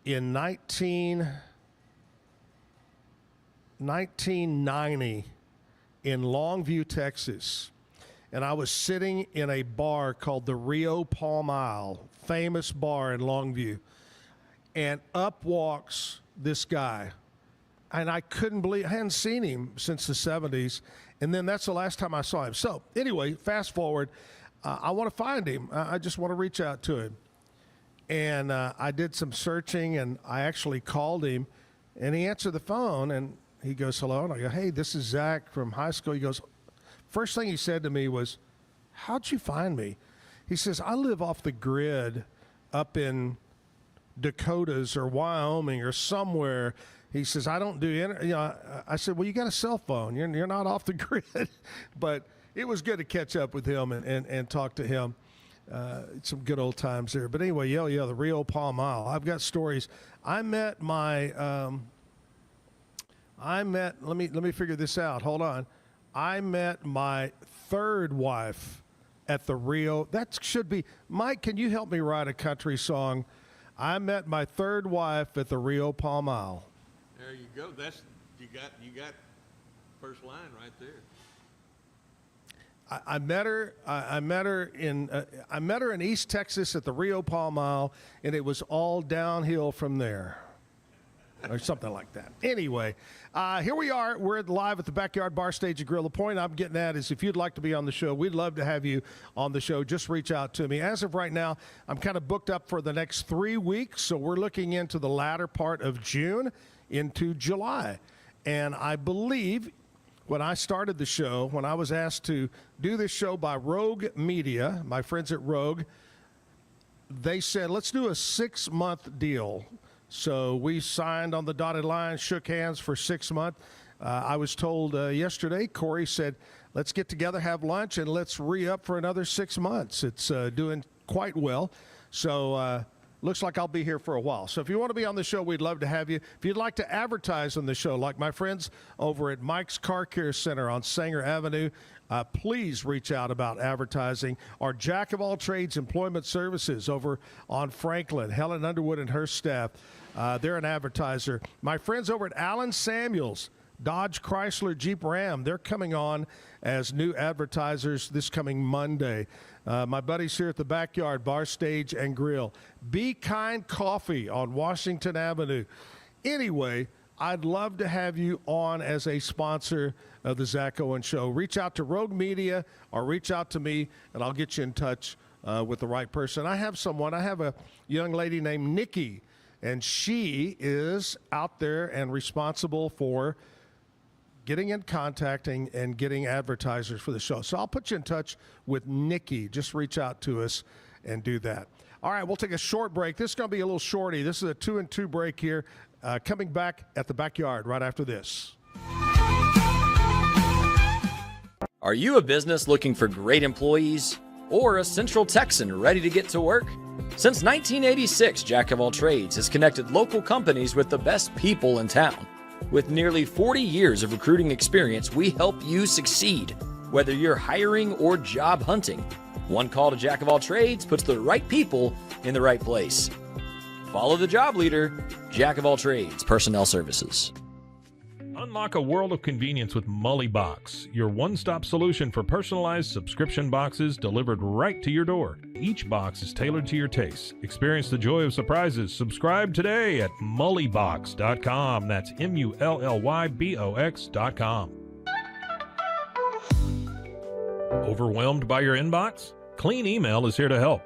in 1990 in Longview, Texas. And I was sitting in a bar called the Rio Palm Isle, famous bar in Longview. And up walks this guy. And I couldn't believe, I hadn't seen him since the 70s. And then that's the last time I saw him. So anyway, fast forward, I want to find him. I just want to reach out to him. And I did some searching, and I actually called him. And he answered the phone, and he goes, hello. And I go, hey, this is Zach from high school. He goes, first thing he said to me was, how'd you find me? He says, I live off the grid up in Dakotas or Wyoming or somewhere. He says, I don't do, I said, well, you got a cell phone. You're not off the grid. But it was good to catch up with him and talk to him. Some good old times there. But anyway, yeah, the Rio Palm Isle. I've got stories. Let me figure this out. Hold on. I met my third wife at the Rio. That should be, Mike, can you help me write a country song? I met my third wife at the Rio Palm Isle. There you go. That's you got first line right there. I met her in East Texas at the Rio Palm Isle, and it was all downhill from there. or something like that. Anyway, here we are. We're live at the Backyard Bar, Stage, and Grill. The point I'm getting at is if you'd like to be on the show, we'd love to have you on the show. Just reach out to me. As of right now, I'm kind of booked up for the next 3 weeks, so we're looking into the latter part of June into July. And I believe when I started the show, when I was asked to do this show by Rogue Media, my friends at Rogue, they said, let's do a 6-month deal. So we signed on the dotted line, shook hands for 6 months. I was told yesterday, Corey said, let's get together, have lunch, and let's re-up for another 6 months. It's doing quite well. So looks like I'll be here for a while. So if you want to be on the show, we'd love to have you. If you'd like to advertise on the show, like my friends over at Mike's Car Care Center on Sanger Avenue, please reach out about advertising. Our Jack of All Trades Employment Services over on Franklin, Helen Underwood and her staff, they're an advertiser. My friends over at Allen Samuels, Dodge Chrysler Jeep Ram, they're coming on as new advertisers this coming Monday. My buddies here at the Backyard Bar, Stage, and Grill. Be Kind Coffee on Washington Avenue. Anyway, I'd love to have you on as a sponsor of the Zack Owen Show. Reach out to Rogue Media or reach out to me, and I'll get you in touch with the right person. I have a young lady named Nikki, and she is out there and responsible for getting in contacting and getting advertisers for the show. So I'll put you in touch with Nikki. Just reach out to us and do that. All right, we'll take a short break. This is going to be a little shorty. This is a 2-and-2 break here. Coming back at the Backyard right after this. Are you a business looking for great employees or a Central Texan ready to get to work? Since 1986, Jack of All Trades has connected local companies with the best people in town. With nearly 40 years of recruiting experience, we help you succeed, whether you're hiring or job hunting. One call to Jack of All Trades puts the right people in the right place. Follow the job leader, Jack of All Trades Personnel Services. Unlock a world of convenience with Mully Box, your one-stop solution for personalized subscription boxes delivered right to your door. Each box is tailored to your taste. Experience the joy of surprises. Subscribe today at mullybox.com. That's MULLYBOX.com. Overwhelmed by your inbox? Clean Email is here to help.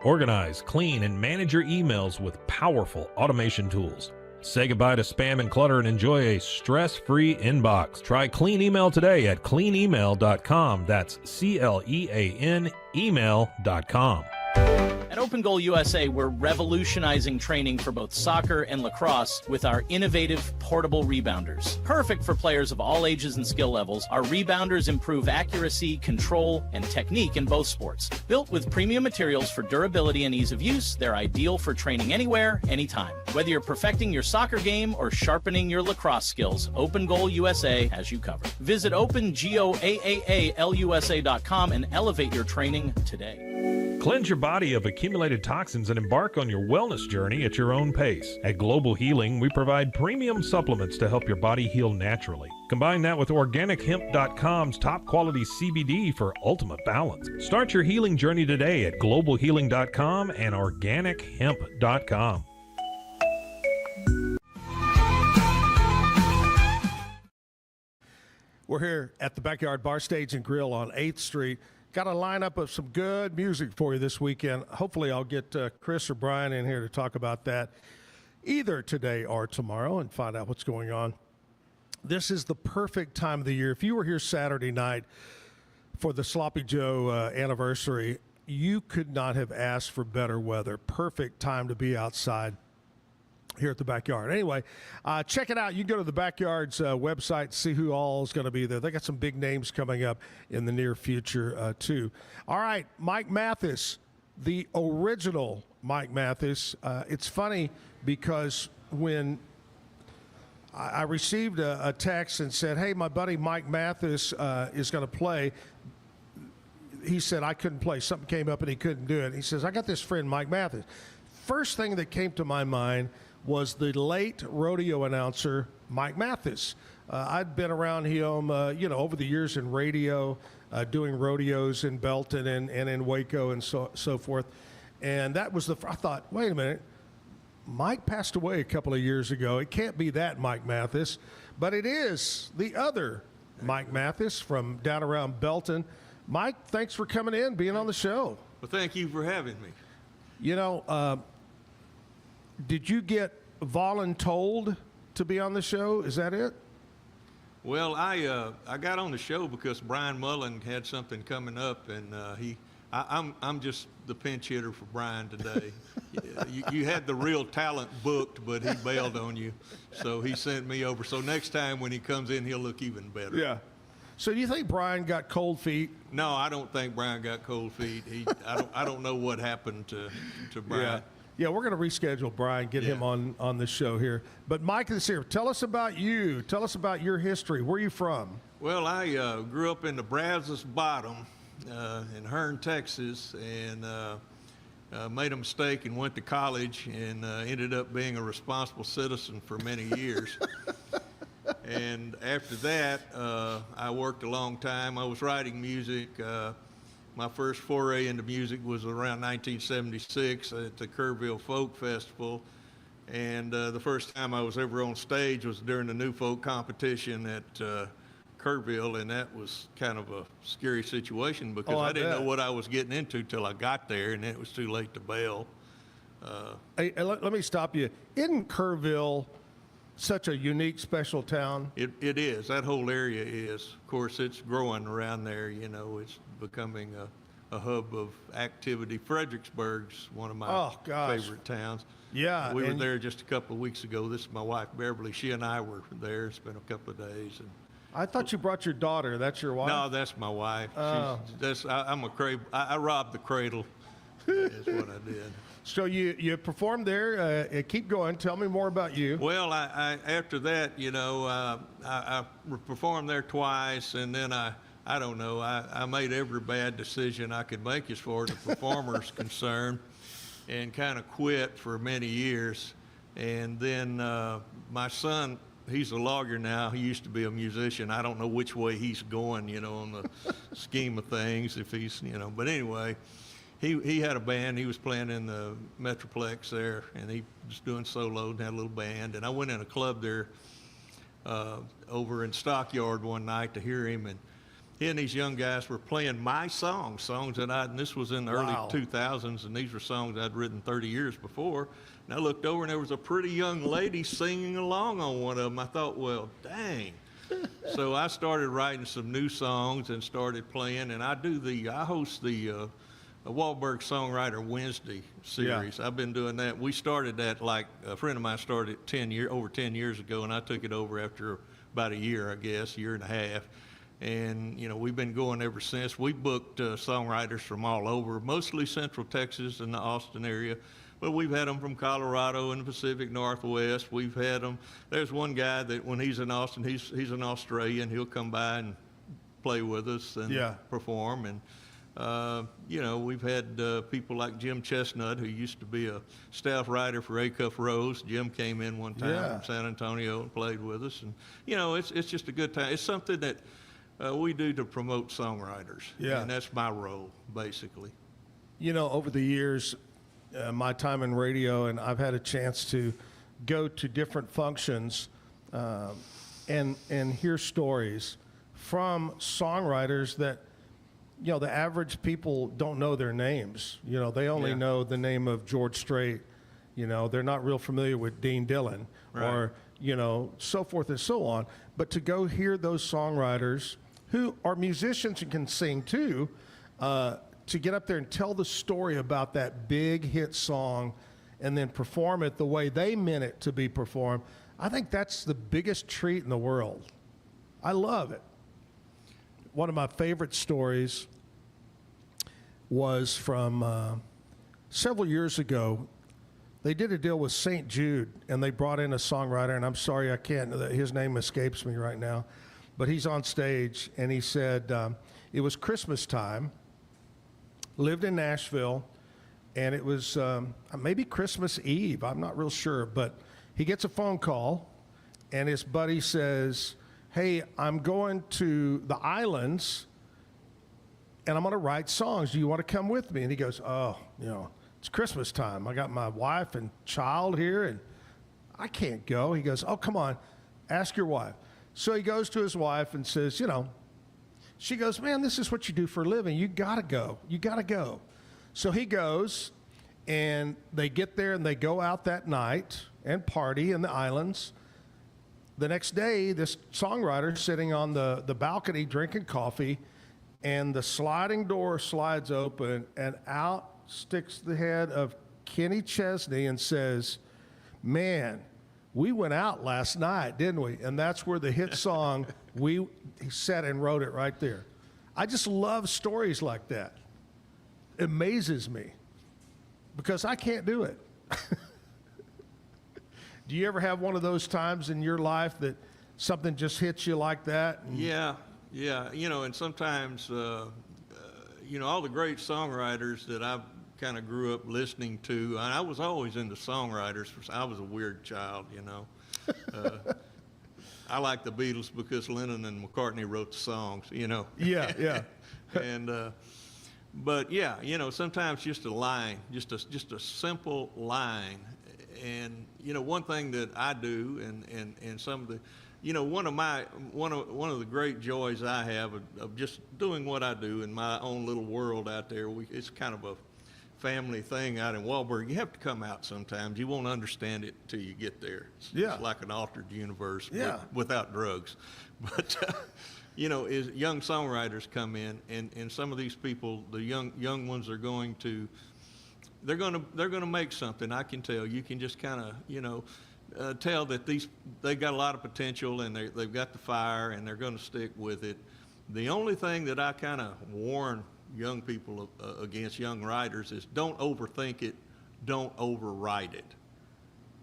Organize, clean, and manage your emails with powerful automation tools. Say goodbye to spam and clutter and enjoy a stress-free inbox. Try Clean Email today at cleanemail.com. That's CLEAN email.com. At Open Goal USA, we're revolutionizing training for both soccer and lacrosse with our innovative portable rebounders. Perfect for players of all ages and skill levels, our rebounders improve accuracy, control, and technique in both sports. Built with premium materials for durability and ease of use, they're ideal for training anywhere, anytime. Whether you're perfecting your soccer game or sharpening your lacrosse skills, Open Goal USA has you covered. Visit OpenGoalUSA.com and elevate your training today. Cleanse your body of accumulated toxins and embark on your wellness journey at your own pace. At Global Healing, we provide premium supplements to help your body heal naturally. Combine that with OrganicHemp.com's top quality CBD for ultimate balance. Start your healing journey today at GlobalHealing.com and OrganicHemp.com. We're here at the Backyard Bar, Stage, and Grill on 8th Street. Got a lineup of some good music for you this weekend. Hopefully I'll get Chris or Brian in here to talk about that either today or tomorrow and find out what's going on. This is the perfect time of the year. If you were here Saturday night for the Sloppy Joe anniversary, you could not have asked for better weather. Perfect time to be outside here at the Backyard. Anyway, check it out. You can go to the Backyard's website, see who all is going to be there. They got some big names coming up in the near future, too. All right, Mike Mathis, the original Mike Mathis. It's funny because when I received a text and said, hey, my buddy Mike Mathis is going to play, he said, I couldn't play. Something came up and he couldn't do it. He says, I got this friend, Mike Mathis. First thing that came to my mind was the late rodeo announcer, Mike Mathis. I'd been around him, over the years in radio, doing rodeos in Belton and in Waco and so forth. And that was I thought, wait a minute, Mike passed away a couple of years ago. It can't be that Mike Mathis, but it is the other Mike Mathis from down around Belton. Mike, thanks for coming in, being on the show. Well, thank you for having me. You know, did you get voluntold to be on the show? Is that it? Well, I got on the show because Brian Mullen had something coming up, and I'm just the pinch hitter for Brian today. you had the real talent booked, but he bailed on you, so he sent me over. So next time when he comes in, he'll look even better. Yeah. So do you think Brian got cold feet? No, I don't think Brian got cold feet. I don't know what happened to Brian. Yeah, we're going to reschedule Brian, get him on the show here. But Mike is here. Tell us about you. Tell us about your history. Where are you from? Well, I grew up in the Brazos Bottom in Hearn, Texas, and made a mistake and went to college and ended up being a responsible citizen for many years. And after that, I worked a long time. I was writing music. My first foray into music was around 1976 at the Kerrville Folk Festival. And the first time I was ever on stage was during the New Folk competition at Kerrville, and that was kind of a scary situation because I didn't know what I was getting into till I got there, and it was too late to bail. Hey, let me stop you. Isn't Kerrville such a unique, special town? It is. That whole area is. Of course, it's growing around there. You know, it's becoming a hub of activity. Fredericksburg's one of my favorite towns. Yeah. We were there just a couple of weeks ago. This is my wife, Beverly. She and I were there. Spent a couple of days. And I thought you brought your daughter. That's your wife? No, that's my wife. Oh. I robbed the cradle. Is what I did. So you performed there. Keep going. Tell me more about you. Well, I after that, you know, I performed there twice, and then I don't know. I made every bad decision I could make as far as the performer's concerned, and kind of quit for many years. And then my son, he's a lawyer now. He used to be a musician. I don't know which way he's going, you know, on the scheme of things. If he's, you know, but anyway. He had a band. He was playing in the Metroplex there, and he was doing solo and had a little band. And I went in a club there over in Stockyard one night to hear him, and he and these young guys were playing my songs that and this was in the early 2000s, and these were songs I'd written 30 years before. And I looked over, and there was a pretty young lady singing along on one of them. I thought, well, dang. So I started writing some new songs and started playing, and I host the Wahlberg Songwriter Wednesday series. Yeah. I've been doing that. We started that, like a friend of mine started over 10 years ago, and I took it over after about a year, I guess, year and a half. And, you know, we've been going ever since. We booked songwriters from all over, mostly Central Texas and the Austin area. But we've had them from Colorado and the Pacific Northwest. We've had them. There's one guy that when he's in Austin, he's an Australian. He'll come by and play with us and perform. And you know, we've had people like Jim Chestnut, who used to be a staff writer for Acuff Rose. Jim came in one time from San Antonio and played with us. And, you know, it's just a good time. It's something that we do to promote songwriters. Yeah. And that's my role, basically. You know, over the years, my time in radio, and I've had a chance to go to different functions and hear stories from songwriters that, you know, the average people don't know their names. You know, they only know the name of George Strait. You know, they're not real familiar with Dean Dillon or, you know, so forth and so on. But to go hear those songwriters who are musicians and can sing too, to get up there and tell the story about that big hit song and then perform it the way they meant it to be performed, I think that's the biggest treat in the world. I love it. One of my favorite stories was from several years ago. They did a deal with St. Jude, and they brought in a songwriter, and I'm sorry his name escapes me right now, but he's on stage, and he said it was Christmas time, lived in Nashville, and it was maybe Christmas Eve, I'm not real sure, but he gets a phone call, and his buddy says, hey, I'm going to the islands, and I'm going to write songs. Do you want to come with me? And he goes, oh, you know, it's Christmas time. I got my wife and child here, and I can't go. He goes, oh, come on, ask your wife. So he goes to his wife and says, you know, she goes, man, this is what you do for a living. You got to go. You got to go. So he goes, and they get there, and they go out that night and party in the islands. The next day, this songwriter's sitting on the balcony drinking coffee, and the sliding door slides open, and out sticks the head of Kenny Chesney and says, man, we went out last night, didn't we? And that's where the hit song, he sat and wrote it right there. I just love stories like that. It amazes me because I can't do it. Do you ever have one of those times in your life that something just hits you like that? Yeah. You know, and sometimes, you know, all the great songwriters that I kind of grew up listening to, and I was always into songwriters. I was a weird child, you know. I like the Beatles because Lennon and McCartney wrote the songs, you know. Yeah. And, but yeah, you know, sometimes just a line, just a simple line. And, you know, one thing that I do and some of the, you know, one of the great joys I have of just doing what I do in my own little world out there, it's kind of a family thing out in Wahlberg. You have to come out sometimes. You won't understand it till you get there. It's like an altered universe without drugs. But, you know, is young songwriters come in, and some of these people, the young ones are going to, they're going to make something. I can tell. You can just kind of, you know, tell that they got a lot of potential, and they've got the fire, and they're going to stick with it. The only thing that I kind of warn young people against, young writers, is don't overthink it, don't overwrite it.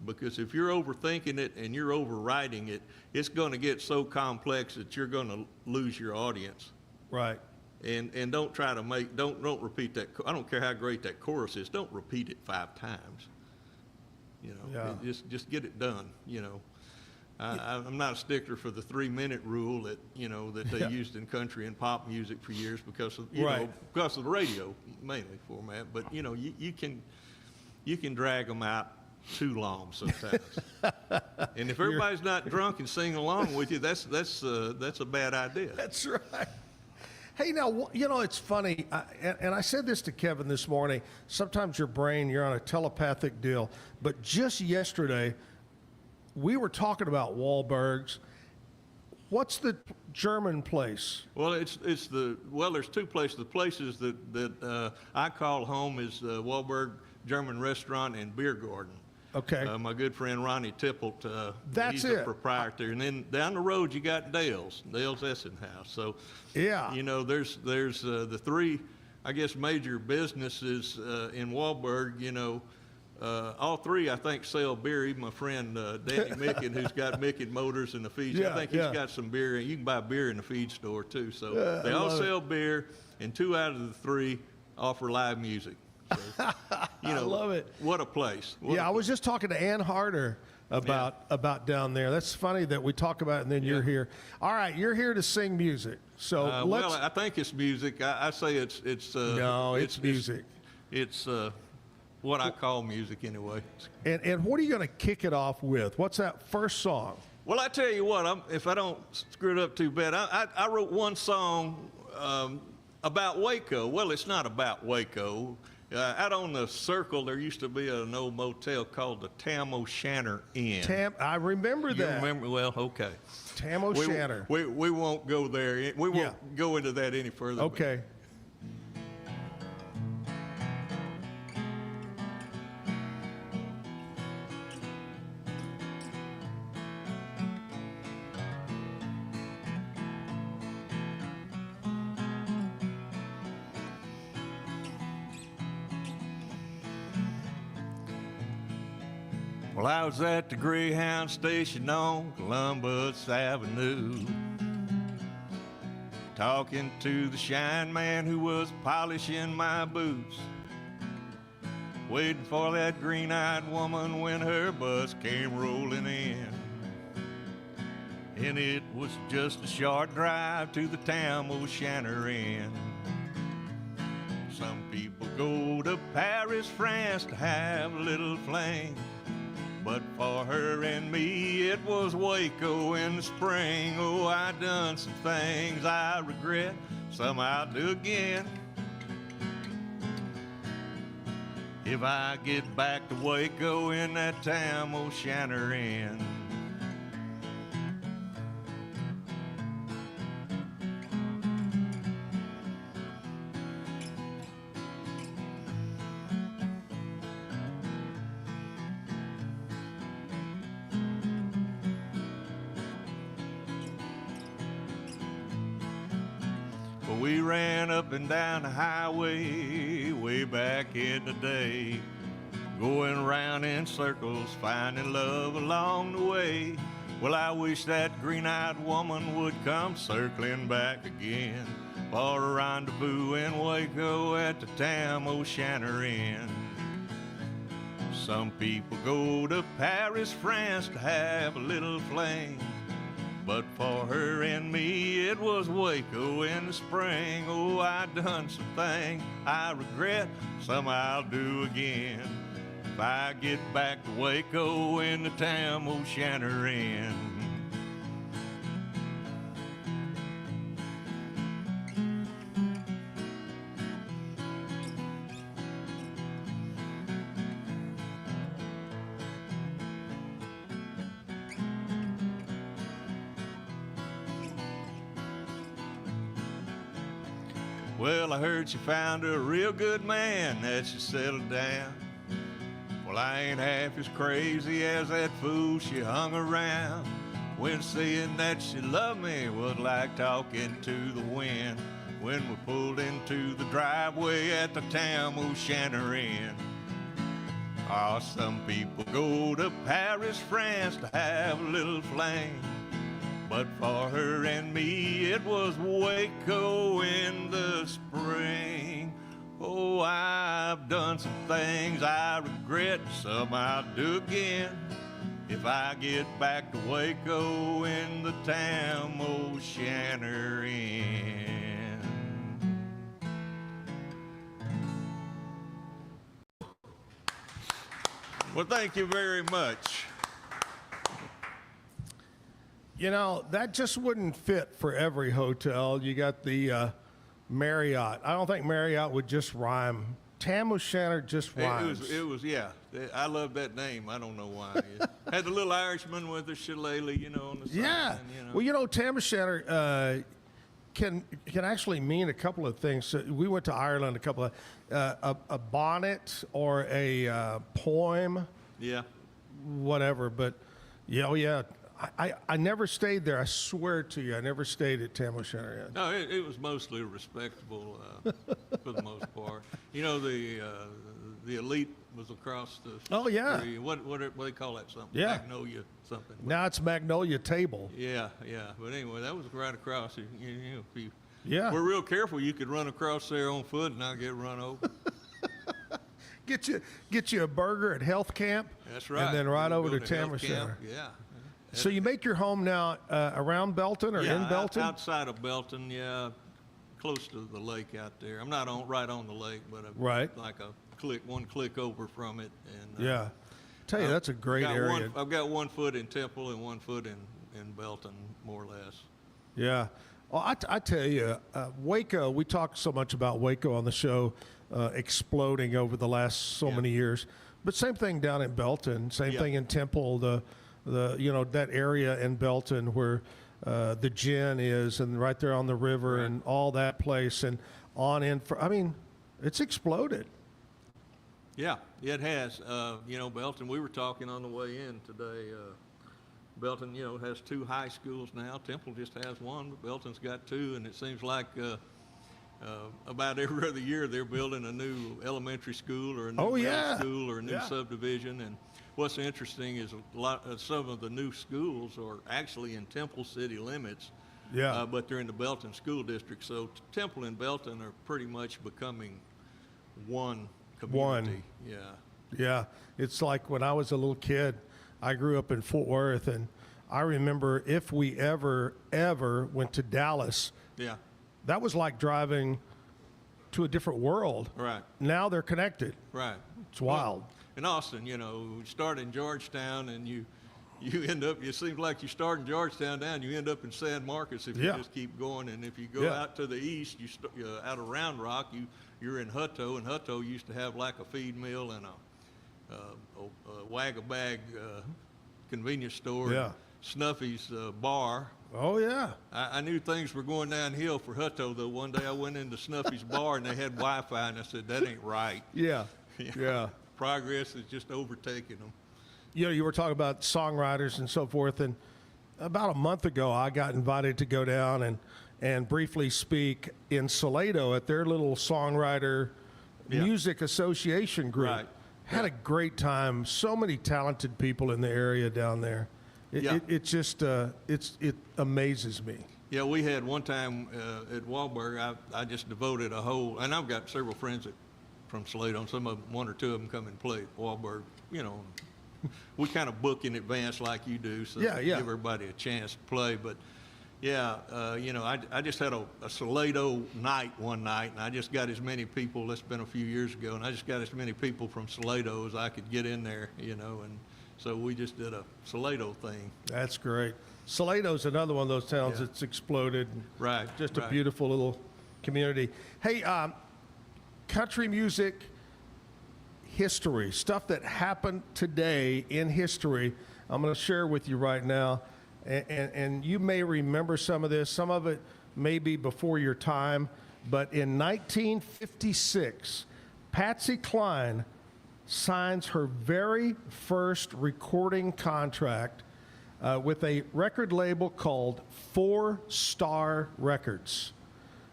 Because if you're overthinking it and you're overwriting it, it's going to get so complex that you're going to lose your audience. Right. And don't try to don't repeat that. I don't care how great that chorus is. Don't repeat it 5 times. You know, just get it done. You know, I'm not a stickler for the 3-minute rule that they used in country and pop music for years because of because of the radio mainly format. But you know, you can drag them out too long sometimes. And if everybody's not drunk and singing along with you, that's a bad idea. That's right. Hey, now, you know, it's funny, and I said this to Kevin this morning, sometimes your brain, you're on a telepathic deal, but just yesterday, we were talking about Wahlberg's. What's the German place? Well, there's 2 places. The places that I call home is Wahlberg German Restaurant and Beer Garden. Okay. My good friend Ronnie Tippelt, he's the proprietor. And then down the road you got Dale's Essenhaus. So, you know, there's the 3, I guess, major businesses in Wahlberg. You know, all 3 I think sell beer. Even my friend Danny Micken, who's got Micken Motors in the feed. I think he's got some beer. You can buy beer in the feed store too. So they all sell beer, and 2 out of the 3 offer live music. So, you know, I love it. What a place. I was just talking to Ann Harder about down there. That's funny that we talk about it and then you're here. All right, you're here to sing music. So well, I think it's music. I say it's no, it's music. It's what I call music anyway. And what are you going to kick it off with? What's that first song? Well, I tell you what, if I don't screw it up too bad, I wrote one song about Waco. Well, it's not about Waco. Out on the Circle, there used to be an old motel called the Tam O'Shanter Inn. I remember that. You remember? Well, okay. Tam O'Shanter. We won't go there. We won't go into that any further. Okay. Well, I was at the Greyhound station on Columbus Avenue, talking to the shine man who was polishing my boots, waiting for that green-eyed woman when her bus came rolling in. And it was just a short drive to the Tam O'Shanter Inn. Some people go to Paris, France to have a little fling. But for her and me, it was Waco in the spring. Oh, I done some things I regret, some I'll do again. If I get back to Waco in that Tam O'Shanter Inn. We ran up and down the highway way back in the day, going round in circles, finding love along the way. Well, I wish that green-eyed woman would come circling back again for a rendezvous in Waco at the Tam O'Shanter Inn. Some people go to Paris, France to have a little fling. But for her and me, it was Waco in the spring. Oh, I done some things I regret, some I'll do again. If I get back to Waco in the Tam O'Shanter Inn. Well, I heard she found a real good man that she settled down. Well, I ain't half as crazy as that fool she hung around. When saying that she loved me was like talking to the wind. When we pulled into the driveway at the Tam O'Shanter Inn. Oh, some people go to Paris, France to have a little fling. But for her and me, it was Waco in the spring. Oh, I've done some things I regret, some I'll do again. If I get back to Waco in the Tam O'Shanter Inn. Well, thank you very much. You know, that just wouldn't fit for every hotel. You got the Marriott. I don't think Marriott would just rhyme. Tam O'Shanter just rhymes. It was, yeah. I love that name. I don't know why. It had the little Irishman with the shillelagh, you know, on the side. Yeah. And, you know. Well, you know, Tam O'Shanter can actually mean a couple of things. So we went to Ireland a couple of a bonnet or a poem. Yeah. Whatever, but yeah, oh yeah. I never stayed there. I swear to you, I never stayed at Tam O'Shanter Inn. No, it was mostly respectable for the most part. You know, the elite was across the street. What do they call that something? Yeah. Magnolia something. Now it's Magnolia Table. Yeah. But anyway, that was right across. You know, if you were real careful, you could run across there on foot and not get run over. Get you a burger at Health Camp. That's right. And then right over to Tam O'Shanter. Yeah. So you make your home now around Belton or in Belton? Outside of Belton, yeah, close to the lake out there. I'm not right on the lake, but I'm like one click over from it. And yeah, tell you that's a great area. I've got 1 foot in Temple and 1 foot in Belton, more or less. Yeah, well, I tell you, Waco. We talked so much about Waco on the show, exploding over the last so many years. But same thing down in Belton. Same thing in Temple. The that area in Belton where the gin is, and right there on the river, and all that place, and on in. It's exploded. Yeah, it has. Belton. We were talking on the way in today. Belton, has 2 high schools now. Temple just has 1, but Belton's got 2, and it seems like about every other year they're building a new elementary school or a new middle school or a new subdivision. And what's interesting is some of the new schools are actually in Temple city limits, but they're in the Belton school district. So Temple and Belton are pretty much becoming one community. Yeah. It's like when I was a little kid, I grew up in Fort Worth, and I remember if we ever went to Dallas, that was like driving to a different world. Right. Now they're connected. Right. It's wild. Well, in Austin, you start in Georgetown and you end up, it seems like you start in Georgetown down, you end up in San Marcos if you just keep going. And if you go out to the east, out of Round Rock, you're in Hutto, and Hutto used to have like a feed mill and a wag-a-bag convenience store. Yeah. Snuffy's bar. Oh, yeah. I knew things were going downhill for Hutto, though. One day I went into Snuffy's bar, and they had Wi-Fi, and I said, that ain't right. Yeah, yeah. Progress is just overtaking them. You were talking about songwriters and so forth, and about a month ago, I got invited to go down and briefly speak in Salado at their little songwriter music association group. Right. Had a great time. So many talented people in the area down there. It just it amazes me. Yeah, we had one time at Wahlberg. I just devoted a whole, and I've got several friends from Salado, and one or two of them come and play at Wahlberg. We kind of book in advance like you do, so give everybody a chance to play. But I just had a Salado night one night, and I just got as many people. That's been a few years ago, and I just got as many people from Salado as I could get in there, and so we just did a Salado thing. That's great. Salado's another one of those towns that's exploded. Right. Just a beautiful little community. Hey, country music history, stuff that happened today in history, I'm going to share with you right now. And you may remember some of this. Some of it may be before your time. But in 1956, Patsy Cline signs her very first recording contract with a record label called 4 Star Records.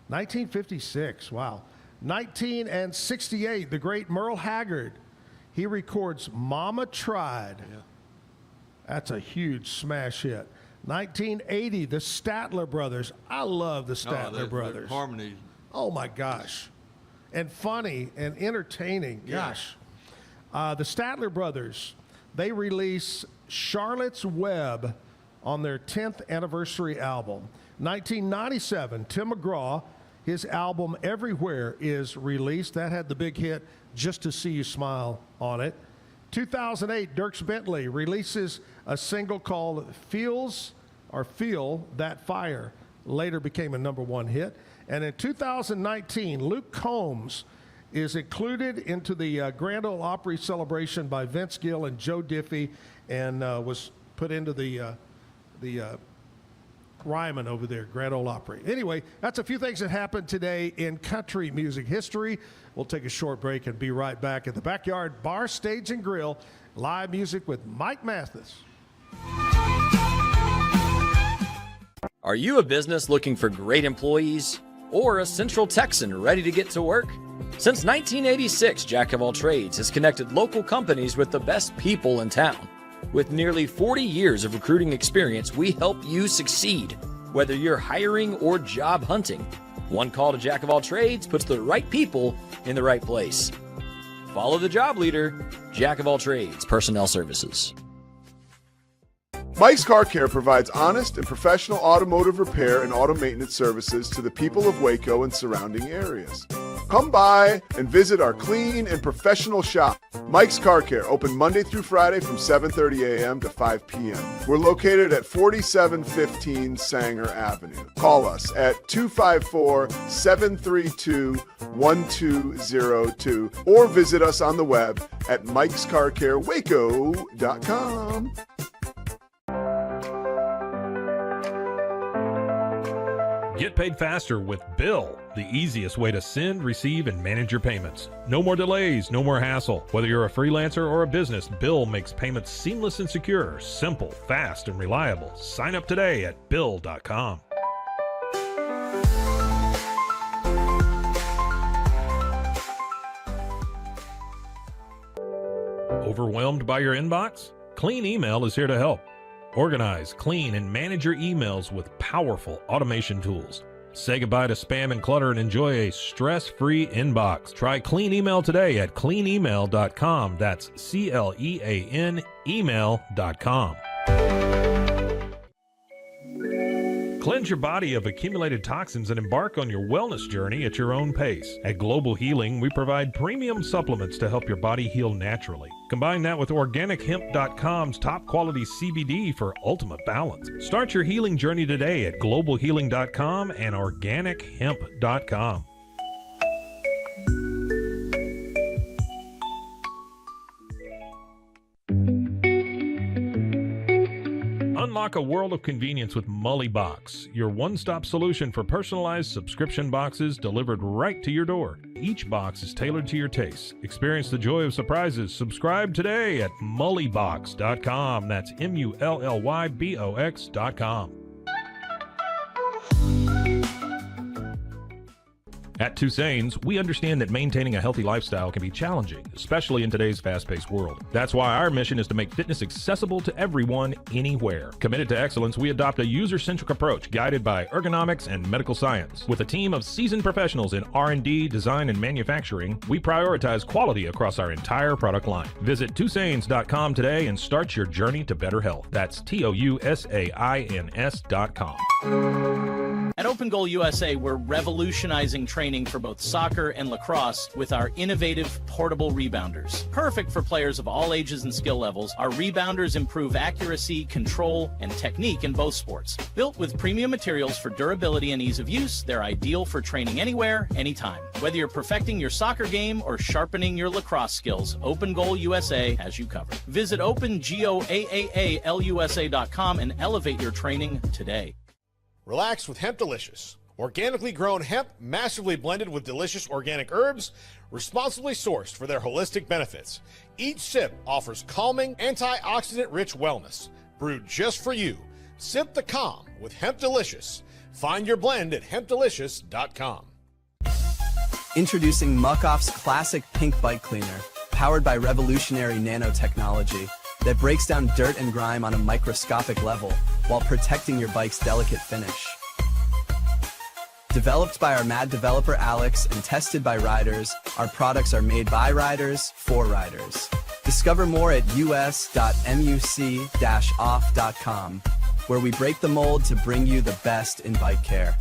1956, wow. 1968, the great Merle Haggard, he records Mama Tried. Yeah. That's a huge smash hit. 1980, the Statler Brothers. I love the Statler Brothers. Harmony. Oh my gosh. And funny and entertaining. Gosh. The Statler Brothers, they release Charlotte's Web on their 10th anniversary album. 1997, Tim McGraw, his album Everywhere is released. That had the big hit Just to See You Smile on it. 2008, Dierks Bentley releases a single called Feel That Fire. Later became a #1 hit. And in 2019, Luke Combs is included into the Grand Ole Opry celebration by Vince Gill and Joe Diffie, and was put into the Ryman over there, Grand Ole Opry. Anyway, that's a few things that happened today in country music history. We'll take a short break and be right back at the Backyard Bar, Stage, and Grill. Live music with Mike Mathis. Are you a business looking for great employees or a Central Texan ready to get to work? Since 1986, Jack of All Trades has connected local companies with the best people in town. With nearly 40 years of recruiting experience, we help you succeed, whether you're hiring or job hunting. One call to Jack of All Trades puts the right people in the right place. Follow the job leader, Jack of All Trades Personnel Services. Mike's Car Care provides honest and professional automotive repair and auto maintenance services to the people of Waco and surrounding areas. Come by and visit our clean and professional shop. Mike's Car Care, open Monday through Friday from 7:30 a.m. to 5 p.m. We're located at 4715 Sanger Avenue. Call us at 254-732-1202 or visit us on the web at mikescarcarewaco.com. Get paid faster with Bill, the easiest way to send, receive, and manage your payments. No more delays, no more hassle. Whether you're a freelancer or a business, Bill makes payments seamless and secure, simple, fast, and reliable. Sign up today at Bill.com. Overwhelmed by your inbox? Clean Email is here to help. Organize, clean, and manage your emails with powerful automation tools. Say goodbye to spam and clutter and enjoy a stress-free inbox. Try Clean Email today at cleanemail.com. That's CLEAN email.com. Cleanse your body of accumulated toxins and embark on your wellness journey at your own pace. At Global Healing, we provide premium supplements to help your body heal naturally. Combine that with OrganicHemp.com's top quality CBD for ultimate balance. Start your healing journey today at GlobalHealing.com and OrganicHemp.com. Unlock a world of convenience with Mully Box, your one-stop solution for personalized subscription boxes delivered right to your door. Each box is tailored to your taste. Experience the joy of surprises. Subscribe today at mullybox.com. That's MULLYBOX.com. At Tusain's, we understand that maintaining a healthy lifestyle can be challenging, especially in today's fast-paced world. That's why our mission is to make fitness accessible to everyone, anywhere. Committed to excellence, we adopt a user-centric approach guided by ergonomics and medical science. With a team of seasoned professionals in R&D, design, and manufacturing, we prioritize quality across our entire product line. Visit Tusains.com today and start your journey to better health. That's TOUSAINS.com. At Open Goal USA, we're revolutionizing training for both soccer and lacrosse with our innovative portable rebounders. Perfect for players of all ages and skill levels, our rebounders improve accuracy, control, and technique in both sports. Built with premium materials for durability and ease of use, they're ideal for training anywhere, anytime. Whether you're perfecting your soccer game or sharpening your lacrosse skills, Open Goal USA has you covered. Visit OpenGoAAALUSA.com and elevate your training today. Relax with Hemp Delicious. Organically grown hemp, massively blended with delicious organic herbs, responsibly sourced for their holistic benefits. Each sip offers calming, antioxidant-rich wellness. Brewed just for you. Sip the calm with Hemp Delicious. Find your blend at hempdelicious.com. Introducing Muck-Off's classic pink bike cleaner, powered by revolutionary nanotechnology that breaks down dirt and grime on a microscopic level while protecting your bike's delicate finish. Developed by our mad developer Alex and tested by riders, our products are made by riders for riders. Discover more at us.muc-off.com, where we break the mold to bring you the best in bike care.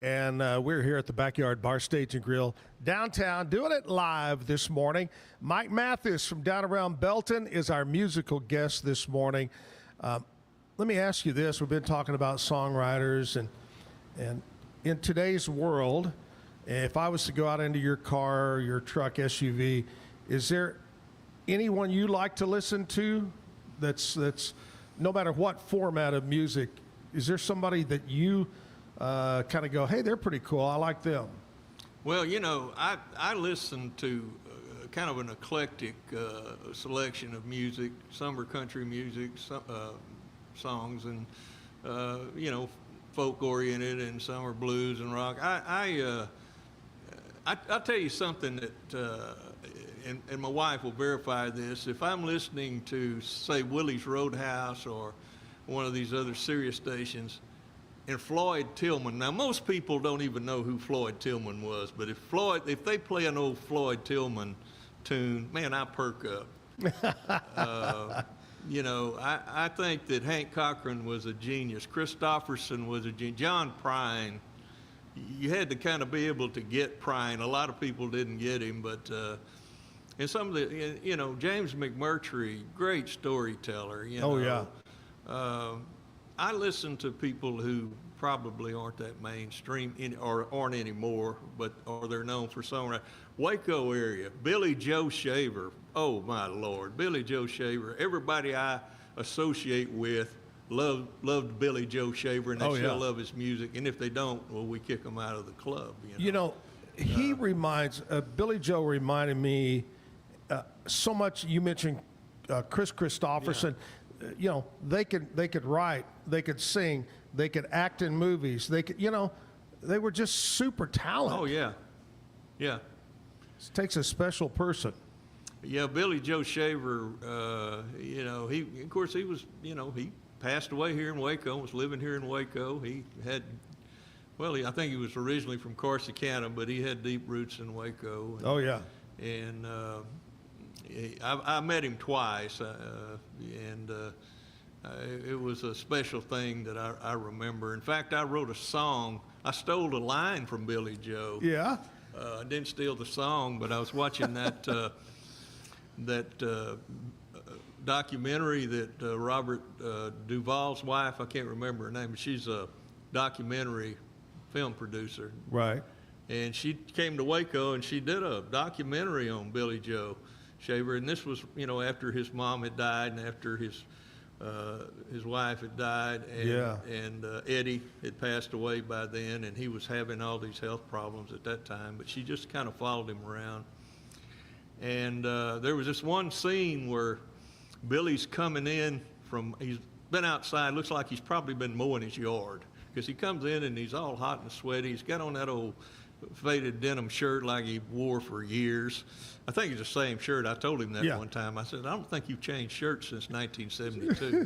And we're here at the Backyard Bar, Stage and Grill downtown, doing it live this morning. Mike Mathis from down around Belton is our musical guest this morning. Let me ask you this. We've been talking about songwriters, and in today's world, if I was to go out into your car, your truck, SUV, is there anyone you like to listen to that's no matter what format of music, is there somebody that you kind of go, hey, they're pretty cool, I like them? Well, you know, I listen to kind of an eclectic selection of music. Some are country music, some, songs, and you know, folk oriented, and some are blues and rock. I'll tell you something that, and my wife will verify this. If I'm listening to, say, Willie's Roadhouse or one of these other Sirius stations, and Floyd Tillman. Now, most people don't even know who Floyd Tillman was, but if they play an old Floyd Tillman tune, man, I perk up. You know, I think that Hank Cochran was a genius. Christopherson was a genius. John Prine, you had to kind of be able to get Prine. A lot of people didn't get him, but and some of the, you know, James McMurtry, great storyteller. You know. Oh, yeah. I listen to people who probably aren't that mainstream or aren't anymore, or they're known for songwriting. Waco area, Billy Joe Shaver. Oh my Lord, Billy Joe Shaver. Everybody I associate with loved Billy Joe Shaver, and they still love his music. And if they don't, well, we kick them out of the club. You know, he reminds Billy Joe reminded me so much. You mentioned Chris Christopherson. Yeah. You know, they could write, they could sing, they could act in movies. They could, you know, they were just super talented. Oh yeah, yeah. It takes a special person. Yeah, Billy Joe Shaver. You know, he was, you know, he passed away here in Waco. Was living here in Waco. He had, well, I think he was originally from Corsicana, but he had deep roots in Waco. And, oh yeah. And I met him twice, and it was a special thing that I remember. In fact, I wrote a song. I stole a line from Billy Joe. Yeah. I didn't steal the song, but I was watching that documentary that Robert Duvall's wife, I can't remember her name, but she's a documentary film producer. Right. And she came to Waco and she did a documentary on Billy Joe Shaver. And this was, after his mom had died and after his wife had died, and Eddie had passed away by then, and he was having all these health problems at that time, but she just kind of followed him around. And there was this one scene where Billy's coming in he's been outside, looks like he's probably been mowing his yard, because he comes in and he's all hot and sweaty. He's got on that old faded denim shirt like he wore for years. I think it's the same shirt. I told him that one time. I said, I don't think you've changed shirts since 1972.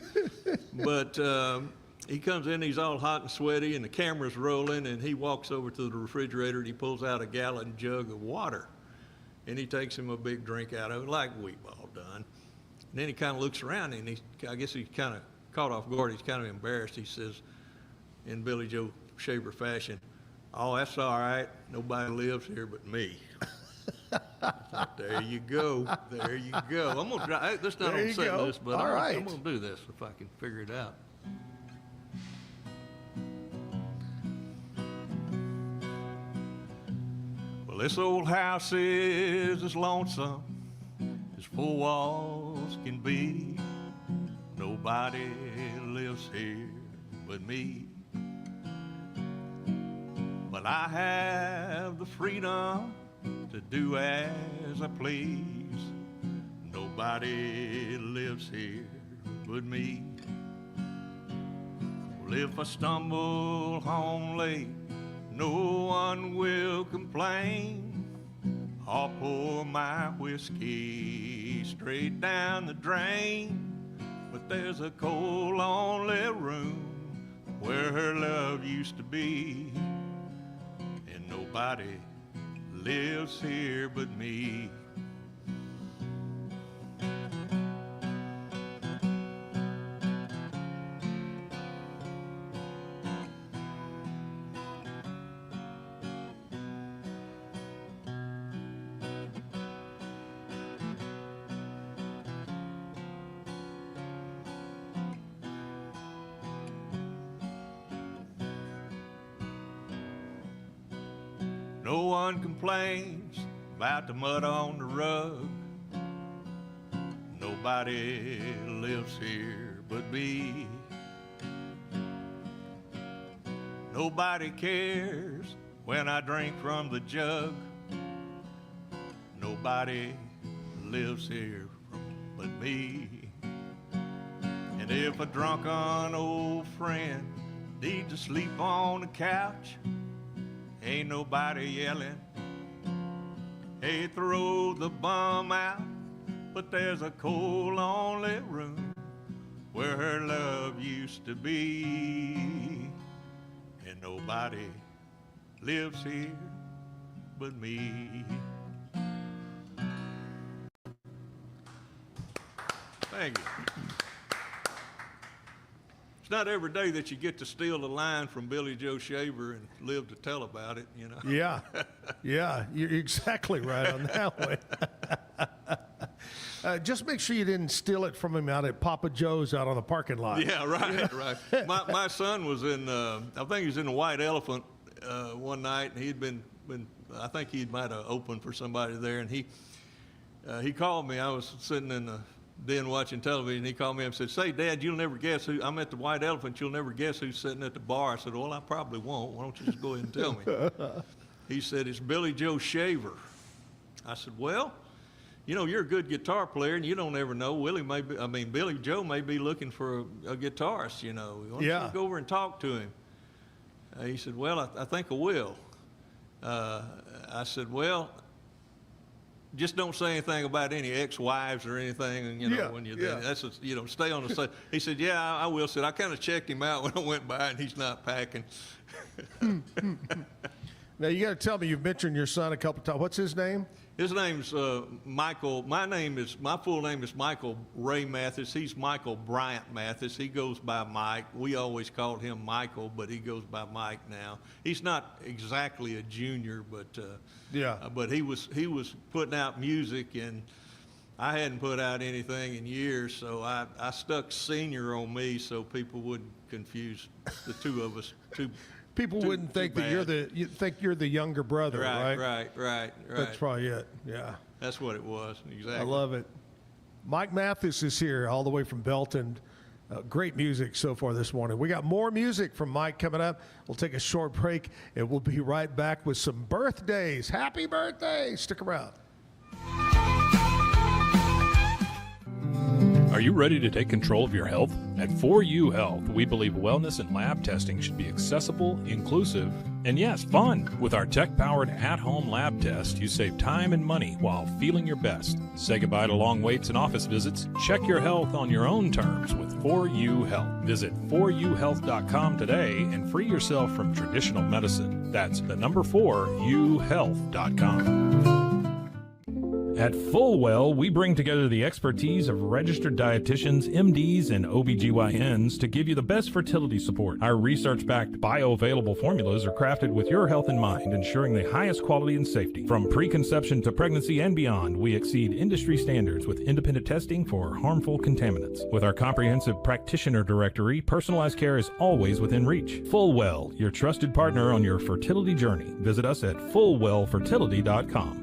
But he comes in, he's all hot and sweaty, and the camera's rolling, and he walks over to the refrigerator and he pulls out a gallon jug of water. And he takes him a big drink out of it, like we've all done. And then he kind of looks around, and I guess he's kind of caught off guard. He's kind of embarrassed. He says, in Billy Joe Shaver fashion, "Oh, that's all right. Nobody lives here but me." There you go. There you go. I'm gonna try. That's not on set list, but I'm gonna do this if I can figure it out. Well, this old house is as lonesome as four walls can be. Nobody lives here but me. But I have the freedom to do as I please. Nobody lives here but me. Well, if I stumble home late, no one will complain. I'll pour my whiskey straight down the drain. But there's a cold, lonely room where her love used to be. And nobody lives here but me. No one complains about the mud on the rug. Nobody lives here but me. Nobody cares when I drink from the jug. Nobody lives here but me. And if a drunken old friend needs to sleep on the couch, ain't nobody yelling, hey, throw the bum out. But there's a cold, lonely room where her love used to be. And nobody lives here but me. Thank you. It's not every day that you get to steal a line from Billy Joe Shaver and live to tell about it, you know. Yeah, yeah, you're exactly right on that one. Just make sure you didn't steal it from him out at Papa Joe's out on the parking lot. Yeah, right, right. My son was in, I think he was in the White Elephant one night, and he'd been I think he might have opened for somebody there, and he called me. I was sitting in the den watching television. He called me up and said, "Say, Dad, you'll never guess who, I'm at the White Elephant, you'll never guess who's sitting at the bar." I said, "Well, I probably won't. Why don't you just go ahead and tell me?" He said, "It's Billy Joe Shaver." I said, "Well, you know, you're a good guitar player, and you don't ever know. Billy Joe may be looking for a guitarist, you know. Why don't you go over and talk to him?" He said, "Well, I think I will." I said, "Well, just don't say anything about any ex-wives or anything, you know, when you're there. That's just, you know, stay on the side." He said, "Yeah, I will." Said, "I kind of checked him out when I went by, and he's not packing." Now, you got to tell me, you've mentioned your son a couple times. What's his name? His name's Michael. My full name is Michael Ray Mathis. He's Michael Bryant Mathis. He goes by Mike. We always called him Michael, but he goes by Mike now. He's not exactly a junior, but but he was putting out music, and I hadn't put out anything in years, so I stuck senior on me so people wouldn't confuse the two of us. People wouldn't think that you're the younger brother, right? Right. That's probably it. Yeah. That's what it was. Exactly. I love it. Mike Mathis is here all the way from Belton. Great music so far this morning. We got more music from Mike coming up. We'll take a short break, and we'll be right back with some birthdays. Happy birthday. Stick around. Are you ready to take control of your health? At 4U Health, we believe wellness and lab testing should be accessible, inclusive, and yes, fun. With our tech-powered at-home lab test, you save time and money while feeling your best. Say goodbye to long waits and office visits. Check your health on your own terms with 4U Health. Visit 4uhealth.com today and free yourself from traditional medicine. That's the number 4uhealth.com. At Fullwell, we bring together the expertise of registered dietitians, MDs, and OBGYNs to give you the best fertility support. Our research-backed bioavailable formulas are crafted with your health in mind, ensuring the highest quality and safety. From preconception to pregnancy and beyond, we exceed industry standards with independent testing for harmful contaminants. With our comprehensive practitioner directory, personalized care is always within reach. Fullwell, your trusted partner on your fertility journey. Visit us at fullwellfertility.com.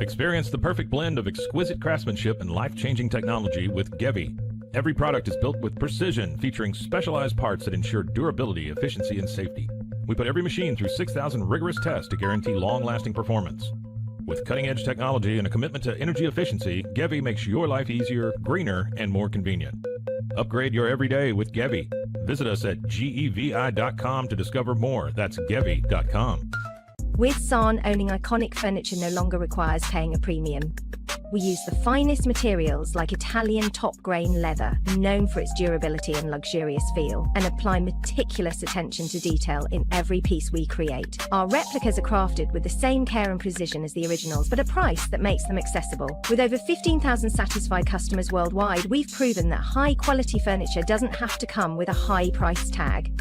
Experience the perfect blend of exquisite craftsmanship and life-changing technology with Gevi. Every product is built with precision, featuring specialized parts that ensure durability, efficiency, and safety. We put every machine through 6,000 rigorous tests to guarantee long-lasting performance. With cutting-edge technology and a commitment to energy efficiency, Gevi makes your life easier, greener, and more convenient. Upgrade your everyday with Gevi. Visit us at gevi.com to discover more. That's gevi.com. With San, owning iconic furniture no longer requires paying a premium. We use the finest materials like Italian top-grain leather, known for its durability and luxurious feel, and apply meticulous attention to detail in every piece we create. Our replicas are crafted with the same care and precision as the originals, but a price that makes them accessible. With over 15,000 satisfied customers worldwide, we've proven that high-quality furniture doesn't have to come with a high price tag.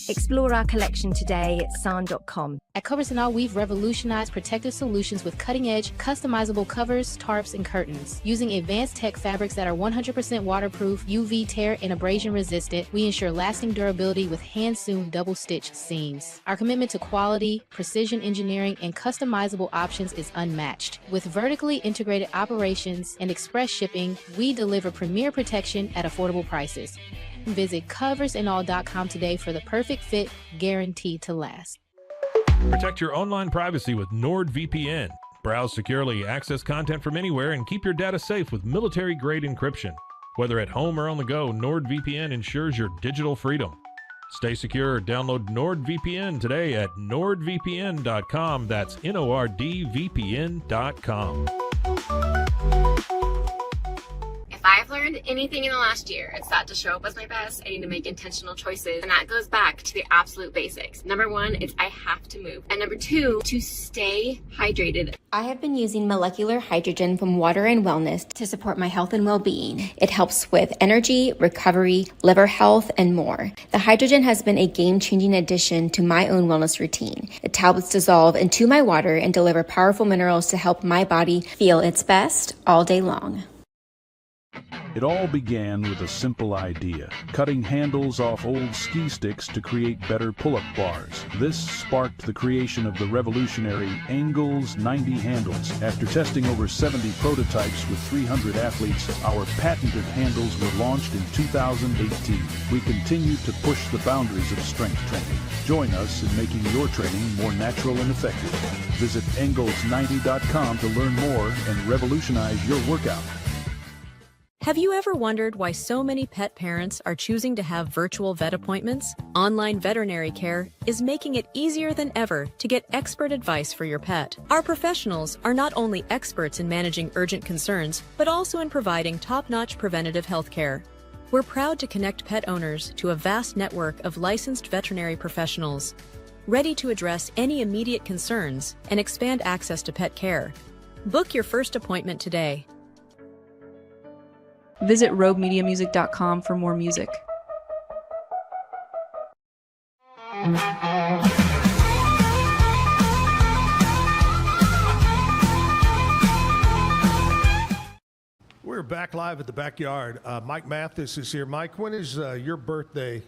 Explore our collection today at san.com. At Covers & All, we've revolutionized protective solutions with cutting-edge, customizable covers, tarps, and curtains. Using advanced tech fabrics that are 100% waterproof, UV tear, and abrasion resistant, we ensure lasting durability with hand-sewn double-stitch seams. Our commitment to quality, precision engineering, and customizable options is unmatched. With vertically integrated operations and express shipping, we deliver premier protection at affordable prices. Visit coversandall.com today for the perfect fit, guaranteed to last. Protect your online privacy with NordVPN. Browse securely, access content from anywhere, and keep your data safe with military-grade encryption. Whether at home or on the go, NordVPN ensures your digital freedom. Stay secure. Download NordVPN today at nordvpn.com. That's NORDVPN.com. If I've learned anything in the last year, it's that to show up as my best, I need to make intentional choices. And that goes back to the absolute basics. Number one, it's I have to move. And number two, to stay hydrated. I have been using molecular hydrogen from Water and Wellness to support my health and well-being. It helps with energy, recovery, liver health, and more. The hydrogen has been a game-changing addition to my own wellness routine. The tablets dissolve into my water and deliver powerful minerals to help my body feel its best all day long. It all began with a simple idea, cutting handles off old ski sticks to create better pull-up bars. This sparked the creation of the revolutionary Engels 90 handles. After testing over 70 prototypes with 300 athletes, our patented handles were launched in 2018. We continue to push the boundaries of strength training. Join us in making your training more natural and effective. Visit Engels90.com to learn more and revolutionize your workout. Have you ever wondered why so many pet parents are choosing to have virtual vet appointments? Online veterinary care is making it easier than ever to get expert advice for your pet. Our professionals are not only experts in managing urgent concerns, but also in providing top-notch preventative health care. We're proud to connect pet owners to a vast network of licensed veterinary professionals. ready to address any immediate concerns and expand access to pet care. Book your first appointment today. Visit roguemediamusic.com for more music. We're back live at the Backyard. Mike Mathis is here. Mike, when is your birthday?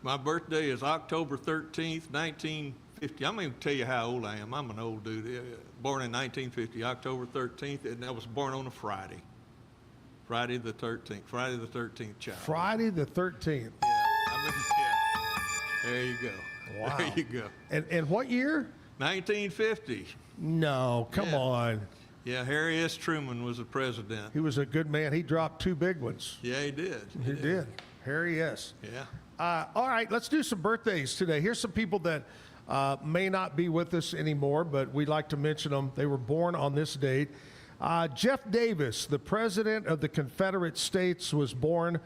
My birthday is October 13th, 1950. I'm going to tell you how old I am. I'm an old dude. Born in 1950, October 13th, and I was born on a Friday. Friday the 13th. Friday the 13th child. Friday the 13th. Yeah. There you go. Wow. There you go. And what year? 1950. No, come on. Yeah, Harry S. Truman was the president. He was a good man. He dropped 2 big ones. Yeah, he did. He did. Harry S. Yeah. All right, let's do some birthdays today. Here's some people that may not be with us anymore, but we'd like to mention them. They were born on this date. Jeff Davis, the president of the Confederate States, was born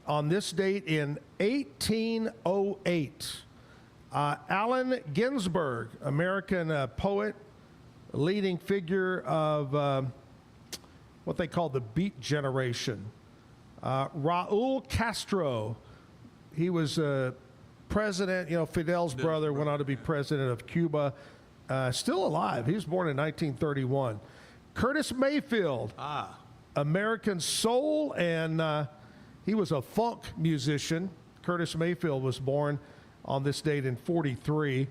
on this date in 1808. Allen Ginsberg, American poet, leading figure of what they call the Beat Generation. Raul Castro, he was president, Fidel's brother went on to be president of Cuba, still alive. He was born in 1931. Curtis Mayfield, American soul, and he was a funk musician. Curtis Mayfield was born on this date in 43.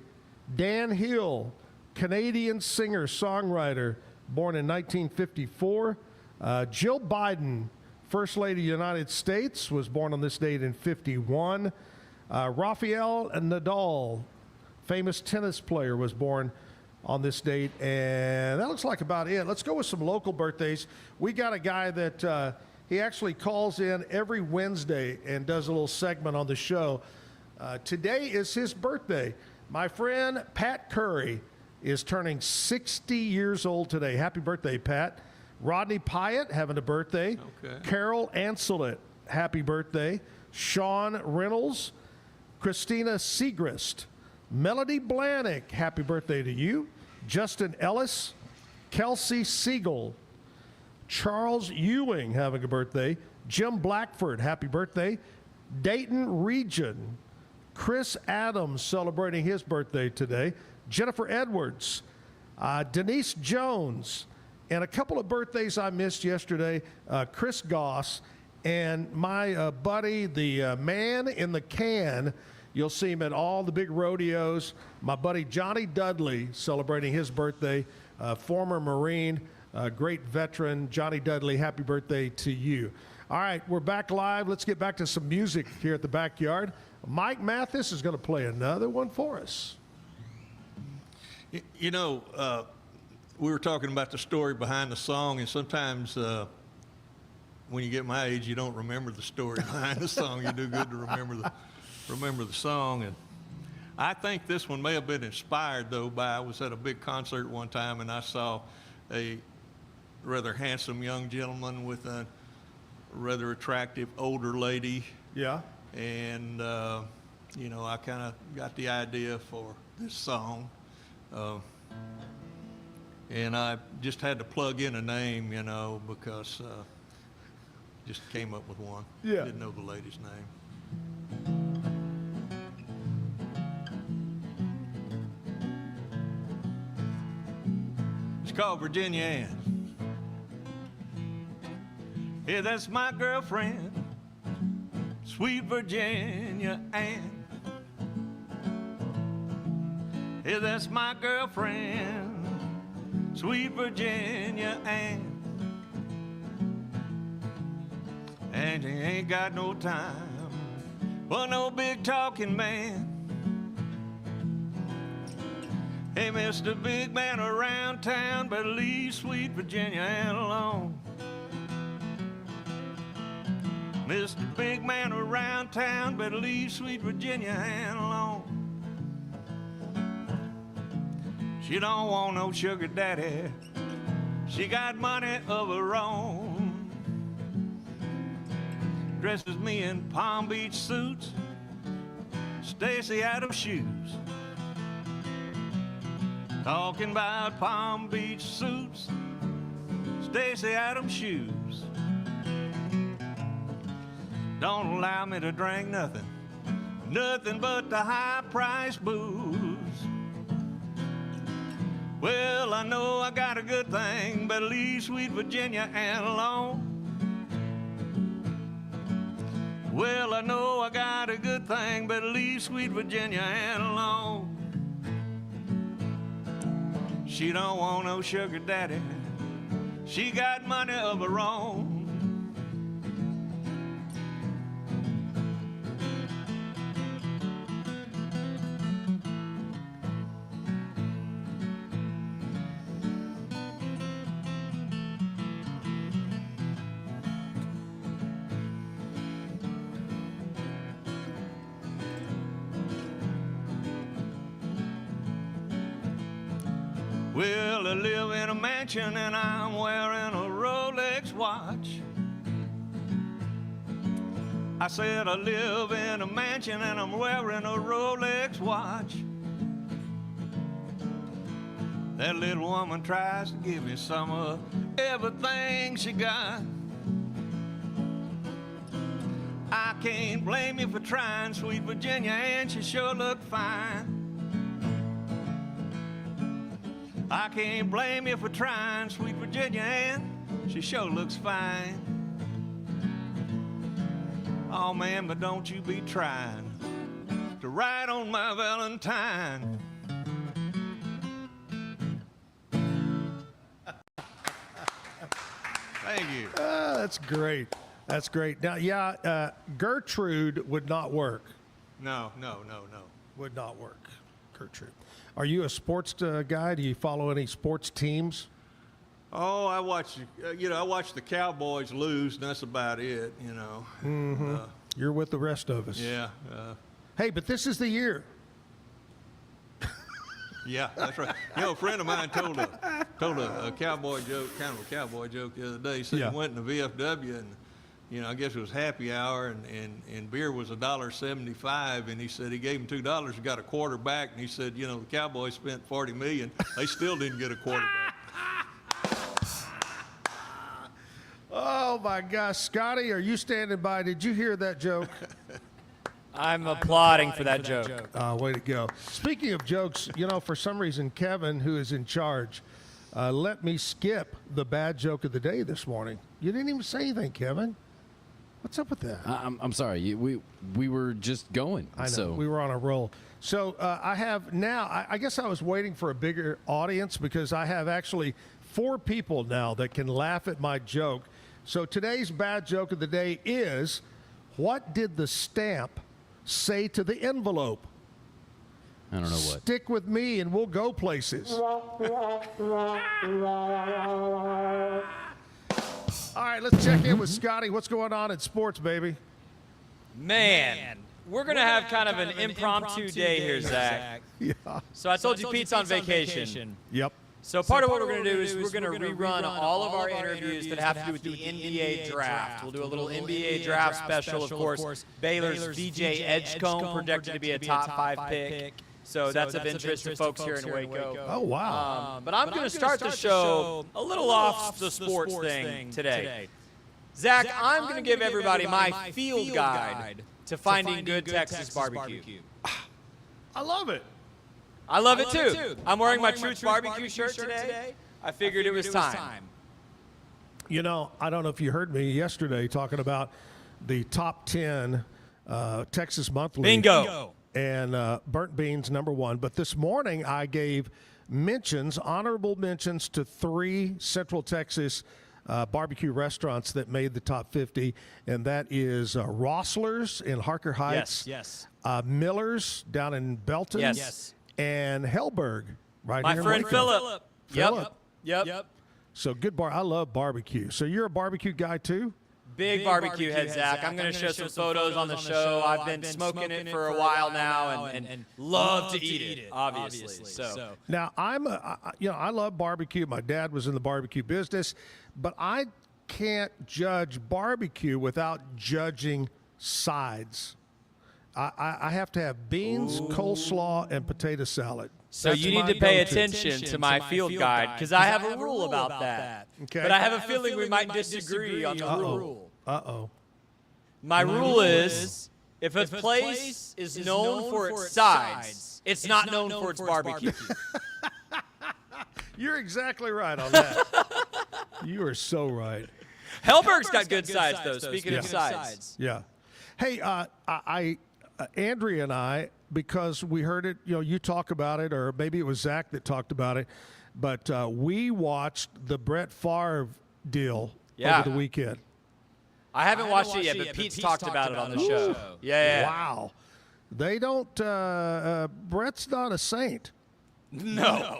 Dan Hill, Canadian singer, songwriter, born in 1954. Jill Biden, First Lady of the United States, was born on this date in 51. Rafael Nadal, famous tennis player, was born on this date. And that looks like about it. Let's go with some local birthdays. We got a guy that he actually calls in every Wednesday and does a little segment on the show. Today is his birthday. My friend Pat Curry is turning 60 years old today. Happy birthday, Pat. Rodney Pyatt having a birthday. Okay. Carol Anselet, happy birthday. Sean Reynolds, Christina Segrist, Melody Blanick, happy birthday to you. Justin Ellis, Kelsey Siegel, Charles Ewing having a birthday. Jim Blackford, happy birthday. Dayton Region, Chris Adams celebrating his birthday today. Jennifer Edwards, Denise Jones, and a couple of birthdays I missed yesterday, Chris Goss, and my buddy, the man in the can. You'll see him at all the big rodeos. My buddy Johnny Dudley celebrating his birthday, former Marine, great veteran. Johnny Dudley, happy birthday to you. All right, we're back live. Let's get back to some music here at the Backyard. Mike Mathis is going to play another one for us. You know, we were talking about the story behind the song, and sometimes when you get my age, you don't remember the story behind the song. You do good to remember the song. And I think this one may have been inspired, though, by I was at a big concert one time, and I saw a rather handsome young gentleman with a rather attractive older lady. Yeah. And, you know, I kind of got the idea for this song. And I just had to plug in a name, you know, because just came up with one. Yeah. Didn't know the lady's name. It's called Virginia Ann. Yeah, that's my girlfriend, sweet Virginia Ann. Yeah, that's my girlfriend, sweet Virginia Ann. And she ain't got no time for no big talking man. Hey, Mr. Big Man around town, better leave sweet Virginia Ann alone. Mr. Big Man around town, better leave sweet Virginia Ann alone. She don't want no sugar daddy, she got money of her own. Dresses me in Palm Beach suits, Stacy Adams shoes. talking about Palm Beach suits, Stacey Adams shoes. Don't allow me to drink nothing but the high-priced booze. Well, I know I got a good thing, but leave sweet Virginia and alone. Well, I know I got a good thing, but leave sweet Virginia and alone. She don't want no sugar daddy. She got money of her own. Well, I live in a mansion and I'm wearing a Rolex watch. I said I live in a mansion and I'm wearing a Rolex watch. That little woman tries to give me some of everything she got. I can't blame you for trying, sweet Virginia, and she sure looked fine. I can't blame you for trying, sweet Virginia, and she sure looks fine. Oh man, but don't you be trying to ride on my Valentine. Thank you. That's great. That's great. Now, yeah, Gertrude would not work. No. Would not work, Gertrude. Are you a sports guy? Do you follow any sports teams? Oh, I watch the Cowboys lose, and that's about it, you know. Mm-hmm. You're with the rest of us. Yeah. Hey, but this is the year. Yeah, that's right. You know, a friend of mine told a cowboy joke, kind of a cowboy joke the other day. He said he went in the VFW and, you know, I guess it was happy hour and beer was $1.75, and he said he gave him $2 and got a quarter back, and he said, you know, the Cowboys spent $40 million. They still didn't get a quarter back. Oh my gosh, Scotty, are you standing by? Did you hear that joke? I'm applauding for that joke. Way to go. Speaking of jokes, you know, for some reason, Kevin, who is in charge, let me skip the bad joke of the day this morning. You didn't even say anything, Kevin. What's up with that? I'm sorry. We were just going. I know. So. We were on a roll. So I have now, I guess I was waiting for a bigger audience because I have actually 4 people now that can laugh at my joke. So today's bad joke of the day is, what did the stamp say to the envelope? I don't know what. Stick with me and we'll go places. All right, let's check in with Scotty. What's going on in sports, baby? Man, we're going to have kind of an impromptu day here, Zach. Yeah. So I told you Pete's on vacation. Yep. So part of what we're going to do is we're going to rerun all of our interviews that have to do with the NBA draft. We'll do a little NBA draft special, of course. Baylor's VJ Edgecombe projected to be a top 5 pick. So that's of interest to folks here in Waco. Oh, wow. But I'm going to start the show a little off the sports thing today. Zach, I'm going to give everybody my field guide to finding good Texas barbecue. I love it. I love it too. I'm wearing my Truth Barbecue shirt today. I figured it was time. You know, I don't know if you heard me yesterday talking about the top 10 Texas Monthly. Bingo. And burnt beans, number 1. But this morning I gave honorable mentions to 3 Central Texas barbecue restaurants that made the top 50. And that is Rossler's in Harker Heights. Yes. Miller's down in Belton. Yes. And Hellberg right My here. My friend Philip. Yep. So good I love barbecue. So you're a barbecue guy too? Big barbecue head, Zach. I'm going to show some photos on the show. I've been smoking it for a while now and love to eat it, obviously. So now I love barbecue. My dad was in the barbecue business, but I can't judge barbecue without judging sides. I have to have beans, coleslaw, and potato salad. So That's you need my to pay go-to. attention to my field guide because I have a rule about that. Okay. But I have a feeling we might disagree on the rule. Uh-oh. My rule is if a place is known for its sides, it's not known for its barbecue. You're exactly right on that. You are so right. Hellberg's got good sides, though, speaking of sides. Yeah. Hey, Andrea and I, because we heard it, you talk about it, or maybe it was Zach that talked about it, but we watched the Brett Favre deal over the weekend. I haven't watched it yet, but Pete's talked about it on the show. Yeah. Wow. They don't, Brett's not a saint. No.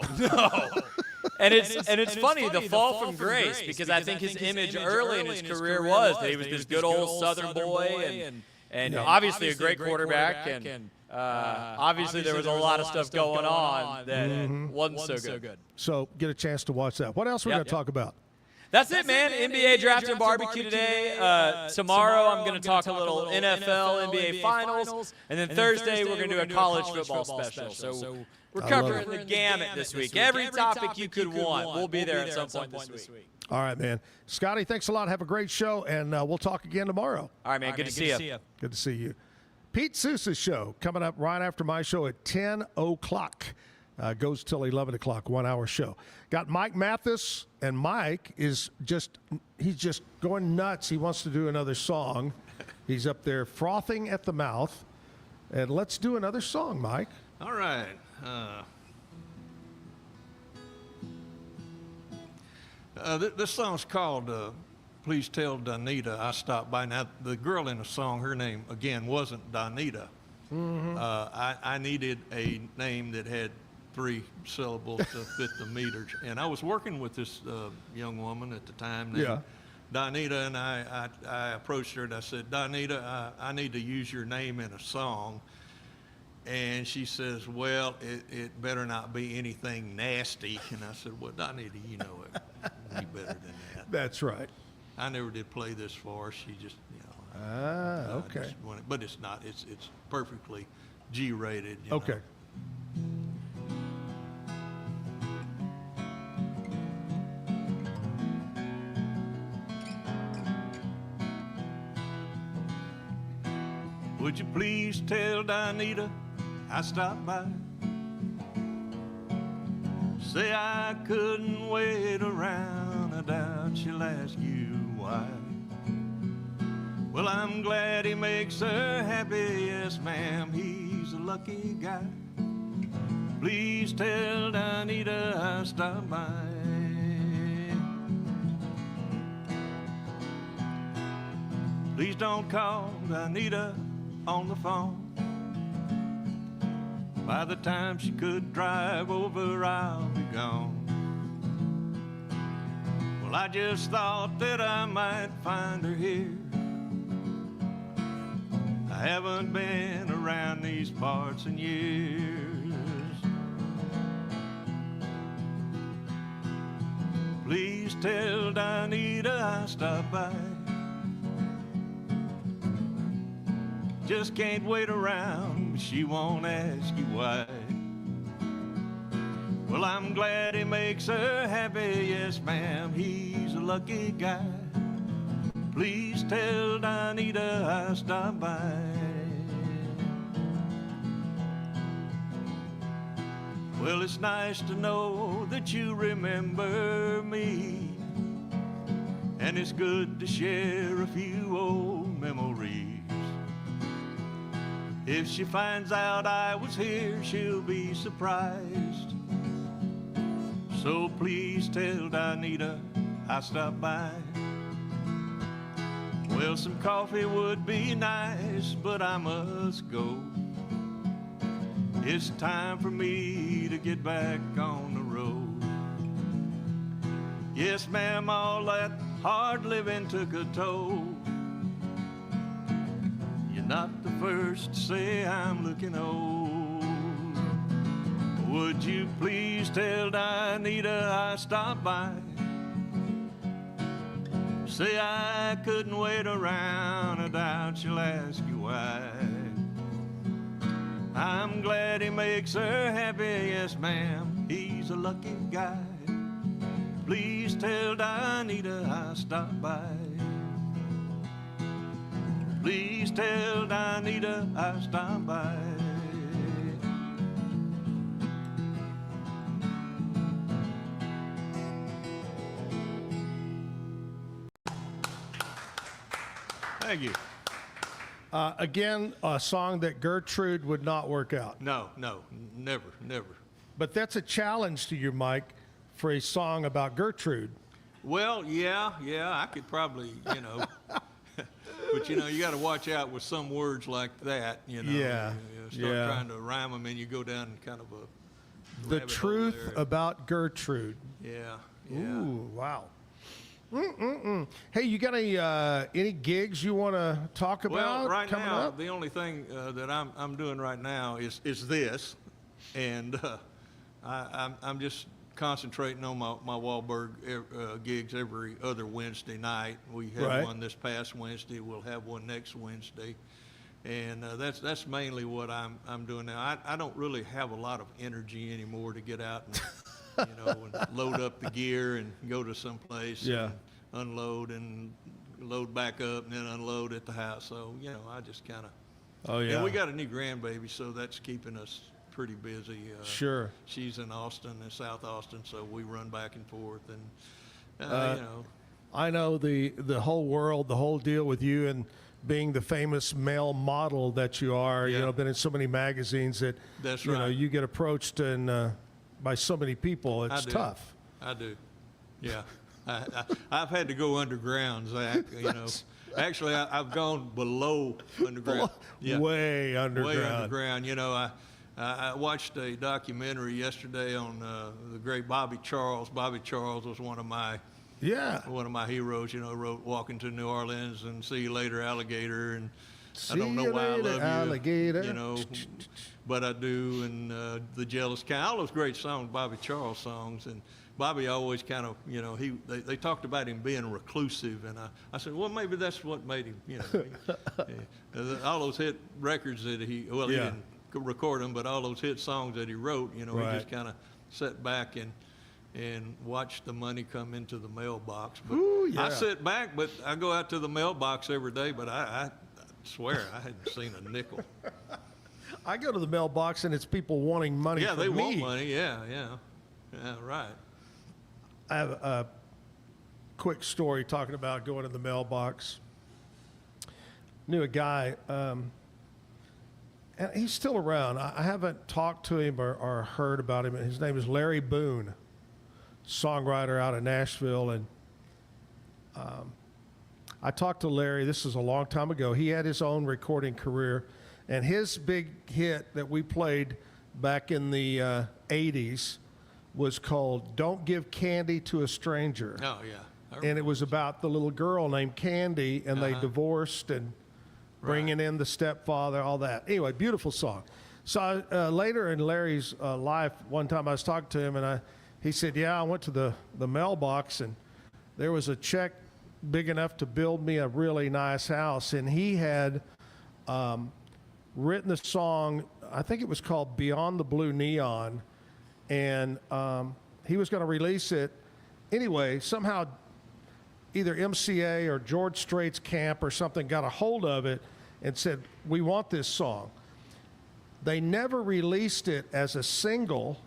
And it's funny, the fall from grace, because I think his image early in his career was that he was this good old Southern boy and obviously a great quarterback, and obviously there was a lot of stuff going on that wasn't so good. So get a chance to watch that. What else are we going to talk about? That's it, man. NBA Draft and Barbecue today. Tomorrow I'm going to talk a little NFL, NBA Finals. And then Thursday we're going to do a college football special. So we're covering the gamut this week. Every topic you could want, we'll be there at some point this week. All right, man. Scotty, thanks a lot. Have a great show, and we'll talk again tomorrow. All right, man. Good to see you. Good to see you. Pete Sousa's show coming up right after my show at 10 o'clock. Goes till 11 o'clock, 1 hour show. Got Mike Mathis, and Mike is he's just going nuts. He wants to do another song. He's up there frothing at the mouth. And let's do another song, Mike. All right. This song's called Please Tell Donita I Stopped By. Now, the girl in the song, her name, again, wasn't Donita. I needed a name that had 3 syllables to fit the meters. And I was working with this young woman at the time named Donita, and I approached her and I said, Donita, I need to use your name in a song. And she says, well, it better not be anything nasty. And I said, well, Donita, you know it better than that. That's right. I never did play this for her. She just, okay. Just wanted, but it's not. It's perfectly G-rated. Okay. Would you please tell Donita I stopped by? Say I couldn't wait around. I doubt she'll ask you why. Well, I'm glad he makes her happy. Yes, ma'am, he's a lucky guy. Please tell Donita I stopped by. Please don't call Donita on the phone. By the time she could drive over, I'll be gone. Well, I just thought that I might find her here. I haven't been around these parts in years. Please tell Donita I stopped by. Just can't wait around, but she won't ask you why. Well, I'm glad he makes her happy. Yes, ma'am, he's a lucky guy. Please tell Donita I stopped by. Well, it's nice to know that you remember me, and it's good to share a few old memories. If she finds out I was here, she'll be surprised. So please tell Donita I stopped by. Well, some coffee would be nice, but I must go. It's time for me to get back on the road. Yes, ma'am, all that hard living took a toll. You're not the first to say I'm looking old. Would you please tell Donita I stopped by? Say I couldn't wait around, I doubt she'll ask you why. I'm glad he makes her happy, yes ma'am, he's a lucky guy. Please tell Donita I stopped by. Please tell Donita I stopped by. Thank you. Again, a song that Gertrude would not work out. No, never. But that's a challenge to you, Mike, for a song about Gertrude. Well, yeah, I could probably, but you got to watch out with some words like that, Yeah. You start trying to rhyme them and you go down kind of a The rabbit hole truth there. about Gertrude. Yeah. Ooh, wow. Hey, you got any gigs you want to talk about? Well, right coming now, up? the only thing that I'm doing right now is this, and I'm just concentrating on my Wahlberg gigs every other Wednesday night. We had one this past Wednesday. We'll have one next Wednesday, and that's mainly what I'm doing now. I don't really have a lot of energy anymore to get out and and load up the gear and go to some place. Yeah. And unload and load back up and then unload at the house. So I just kind of. Oh yeah. And we got a new grandbaby, so that's keeping us pretty busy. Sure. She's in Austin, in South Austin, so we run back and forth, and I know the whole world, the whole deal with you and being the famous male model that you are. Yeah. Been in so many magazines that That's you right. you get approached and by so many people. It's tough. I do. Yeah. I've had to go underground, Zach. Actually, I've gone below underground. Way underground. Way underground. I watched a documentary yesterday on the great Bobby Charles. Bobby Charles was one of my heroes. Wrote "Walking to New Orleans" and "See You Later, Alligator," and I don't know why I love alligator. you. But I do, and The Jealous Kind, all those great songs, Bobby Charles songs, and Bobby always kind of, they talked about him being reclusive, and I said, well, maybe that's what made him, all those hit records that he didn't record them, but all those hit songs that he wrote, he just kind of sat back and watched the money come into the mailbox. But I sit back, but I go out to the mailbox every day, but I swear I hadn't seen a nickel. I go to the mailbox and it's people wanting money from me. Yeah, they want money. Yeah, right. I have a quick story talking about going to the mailbox. Knew a guy, and he's still around. I haven't talked to him or heard about him. His name is Larry Boone, songwriter out of Nashville. And I talked to Larry. This is a long time ago. He had his own recording career. And his big hit that we played back in the 80s was called Don't Give Candy to a Stranger. Oh, yeah. And it was about the little girl named Candy, and they divorced and bringing in the stepfather, all that. Anyway, beautiful song. So later in Larry's life, one time I was talking to him, and he said, I went to the mailbox, and there was a check big enough to build me a really nice house. And he had written the song, I think it was called Beyond the Blue Neon, and he was going to release it. Anyway, somehow either MCA or George Strait's camp or something got a hold of it and said, we want this song. They never released it as a single,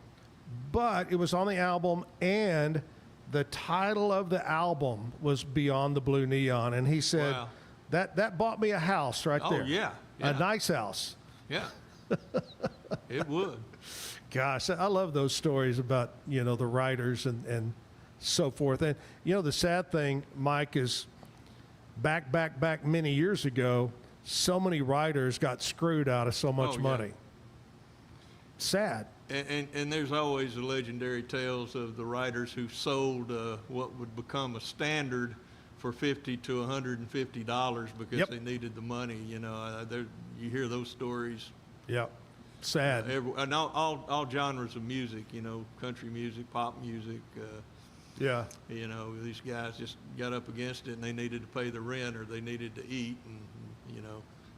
but it was on the album, and the title of the album was Beyond the Blue Neon. And he said, wow. that bought me a house right there. Oh, yeah. A nice house. Yeah. It would. Gosh, I love those stories about, the writers and so forth. And, the sad thing, Mike, is back many years ago, so many writers got screwed out of so much money. Sad. And there's always the legendary tales of the writers who sold what would become a standard for $50 to $150 because they needed the money. You hear those stories. Yep. Sad. And all genres of music, country music, pop music. These guys just got up against it and they needed to pay the rent or they needed to eat. And,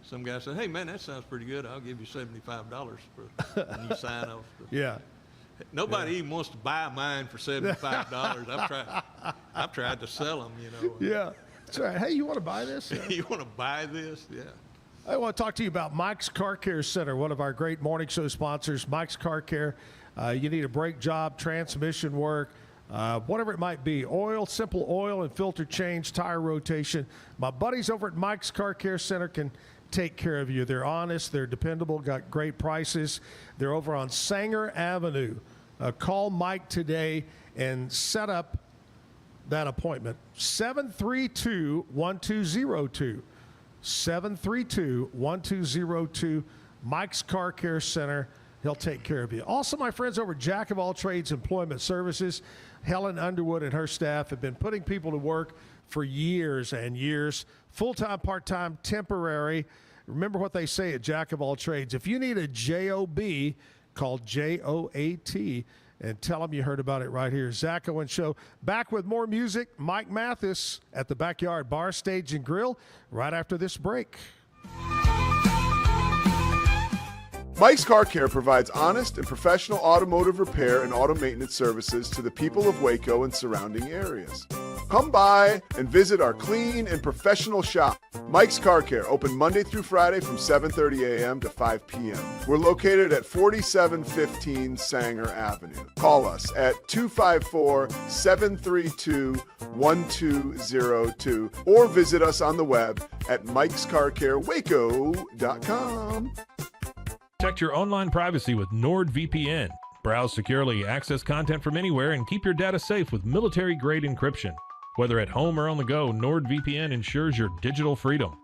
some guy said, "Hey man, that sounds pretty good. I'll give you $75 for when you sign off." Yeah. Nobody even wants to buy mine for $75. I've tried to sell them, you know. Yeah, that's right. Hey, you want to buy this? You want to buy this? Yeah. I want to talk to you about Mike's Car Care Center, one of our great morning show sponsors. Mike's Car Care. You need a brake job, transmission work, whatever it might be. Oil, simple oil and filter change, tire rotation. My buddies over at Mike's Car Care Center can take care of you. They're honest, they're dependable, got great prices. They're over on Sanger Avenue. Call Mike today and set up that appointment. 732-1202. 732-1202. Mike's Car Care Center. He'll take care of you. Also, my friends over at Jack of All Trades Employment Services, Helen Underwood and her staff have been putting people to work for years and years. Full-time, part-time, temporary. Remember what they say at Jack of All Trades. If you need a JOB, call JOAT and tell them you heard about it right here. Zack Owen Show. Back with more music. Mike Mathis at the Backyard Bar, Stage, and Grill right after this break. Mike's Car Care provides honest and professional automotive repair and auto maintenance services to the people of Waco and surrounding areas. Come by and visit our clean and professional shop. Mike's Car Care, open Monday through Friday from 7:30 a.m. to 5 p.m. We're located at 4715 Sanger Avenue. Call us at 254-732-1202 or visit us on the web at mikescarcarewaco.com. Protect your online privacy with NordVPN. Browse securely, access content from anywhere, and keep your data safe with military-grade encryption. Whether at home or on the go, NordVPN ensures your digital freedom.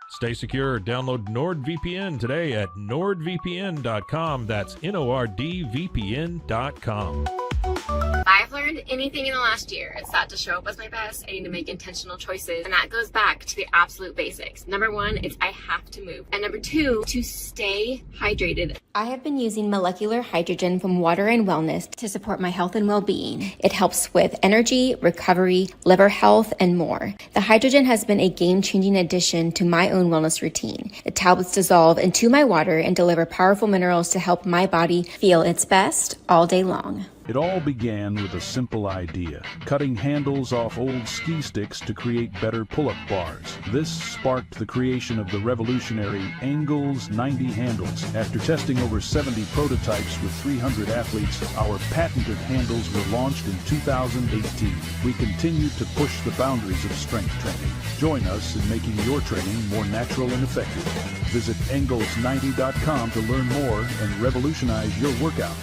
Stay secure. Download NordVPN today at nordvpn.com. That's NORDVPN.com. If I've learned anything in the last year, it's that to show up as my best, I need to make intentional choices. And that goes back to the absolute basics. Number one, it's I have to move. And number two, to stay hydrated. I have been using molecular hydrogen from Water and Wellness to support my health and well-being. It helps with energy, recovery, liver health, and more. The hydrogen has been a game-changing addition to my own wellness routine. The tablets dissolve into my water and deliver powerful minerals to help my body feel its best all day long. It all began with a simple idea, cutting handles off old ski sticks to create better pull-up bars. This sparked the creation of the revolutionary Angles 90 handles. After testing over 70 prototypes with 300 athletes, our patented handles were launched in 2018. We continue to push the boundaries of strength training. Join us in making your training more natural and effective. Visit angles90.com to learn more and revolutionize your workout.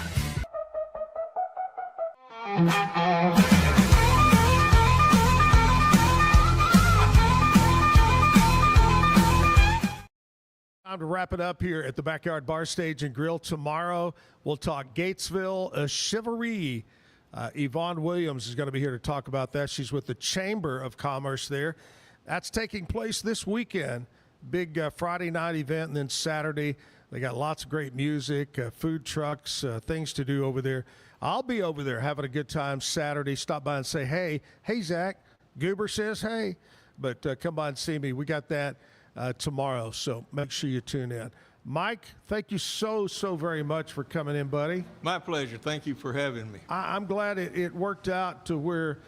Time to wrap it up here at the Backyard Bar, Stage, and Grill. Tomorrow, we'll talk Gatesville Chivalry. Yvonne Williams is going to be here to talk about that. She's with the Chamber of Commerce there. That's taking place this weekend. Big Friday night event, and then Saturday, they got lots of great music, food trucks, things to do over there. I'll be over there having a good time Saturday. Stop by and say, hey, Zach. Goober says, hey. But come by and see me. We got that tomorrow, so make sure you tune in. Mike, thank you so very much for coming in, buddy. My pleasure. Thank you for having me. I'm glad it worked out to where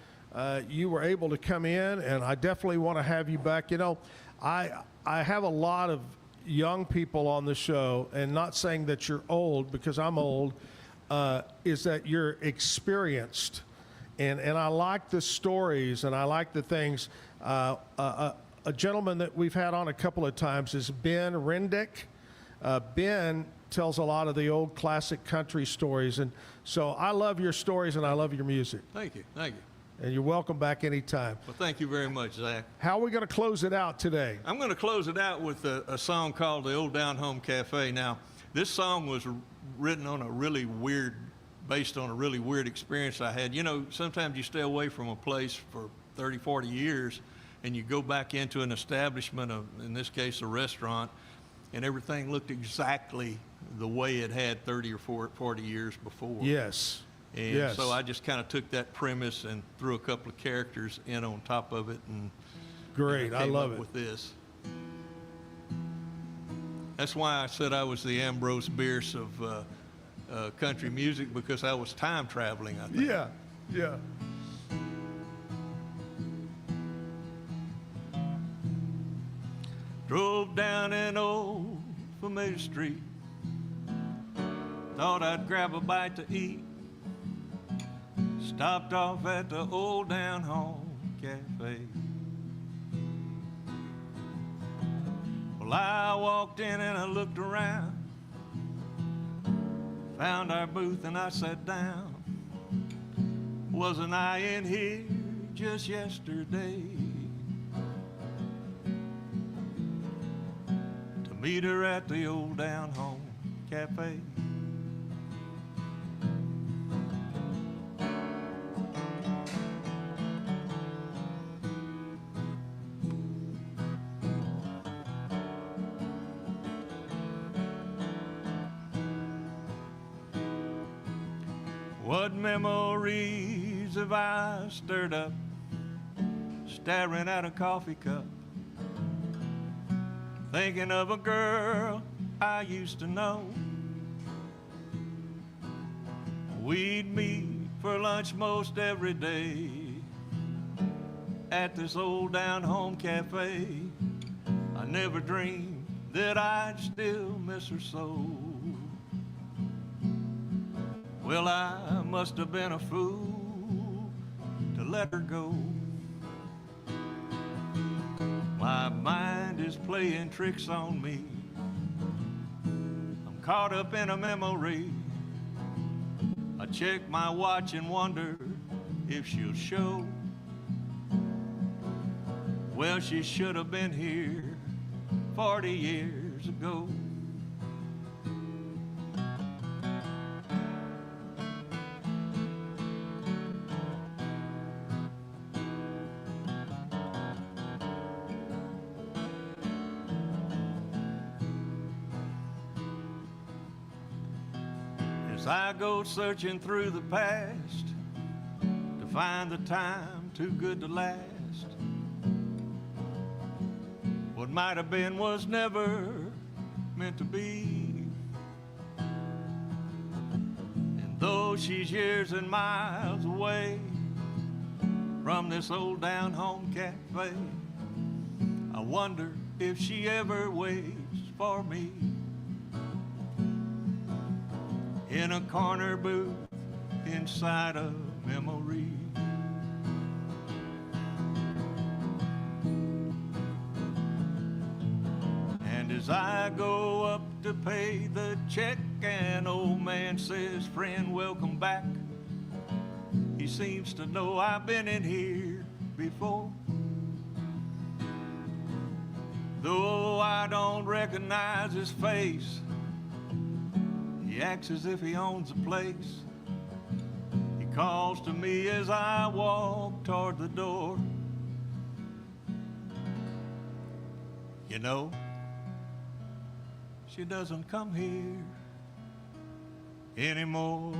you were able to come in, and I definitely want to have you back. You know, I have a lot of young people on the show, and not saying that you're old, because I'm old, is that you're experienced. And I like the stories, and I like the things. A gentleman that we've had on a couple of times is Ben Rendick. Ben tells a lot of the old classic country stories. And so I love your stories, and I love your music. Thank you. And you're welcome back anytime. Well, thank you very much, Zach. How are we going to close it out today? I'm going to close it out with a song called The Old Down Home Cafe. Now, this song was written based on a really weird experience I had. You know, sometimes you stay away from a place for 30, 40 years, and you go back into an establishment, in this case, a restaurant, and everything looked exactly the way it had 30 or 40 years before. Yes. And so I just kind of took that premise and threw a couple of characters in on top of it, and great, I love it. With this. That's why I said I was the Ambrose Bierce of country music, because I was time traveling, I think. Yeah, yeah. Drove down an old familiar street. Thought I'd grab a bite to eat. Stopped off at the old down home cafe. Well, I walked in and I looked around. Found our booth and I sat down. Wasn't I in here just yesterday? To meet her at the old down home cafe. What memories have I stirred up, staring at a coffee cup, thinking of a girl I used to know. We'd meet for lunch most every day at this old down home cafe. I never dreamed that I'd still miss her so. Well, I must have been a fool to let her go. My mind is playing tricks on me. I'm caught up in a memory. I check my watch and wonder if she'll show. Well, she should have been here 40 years ago. I go searching through the past to find the time too good to last. What might have been was never meant to be. And though she's years and miles away from this old down home cafe, I wonder if she ever waits for me. In a corner booth inside a memory. And as I go up to pay the check, an old man says, "Friend, welcome back." He seems to know I've been in here before. Though I don't recognize his face, he acts as if he owns the place. He calls to me as I walk toward the door. You know, she doesn't come here anymore.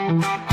Bye.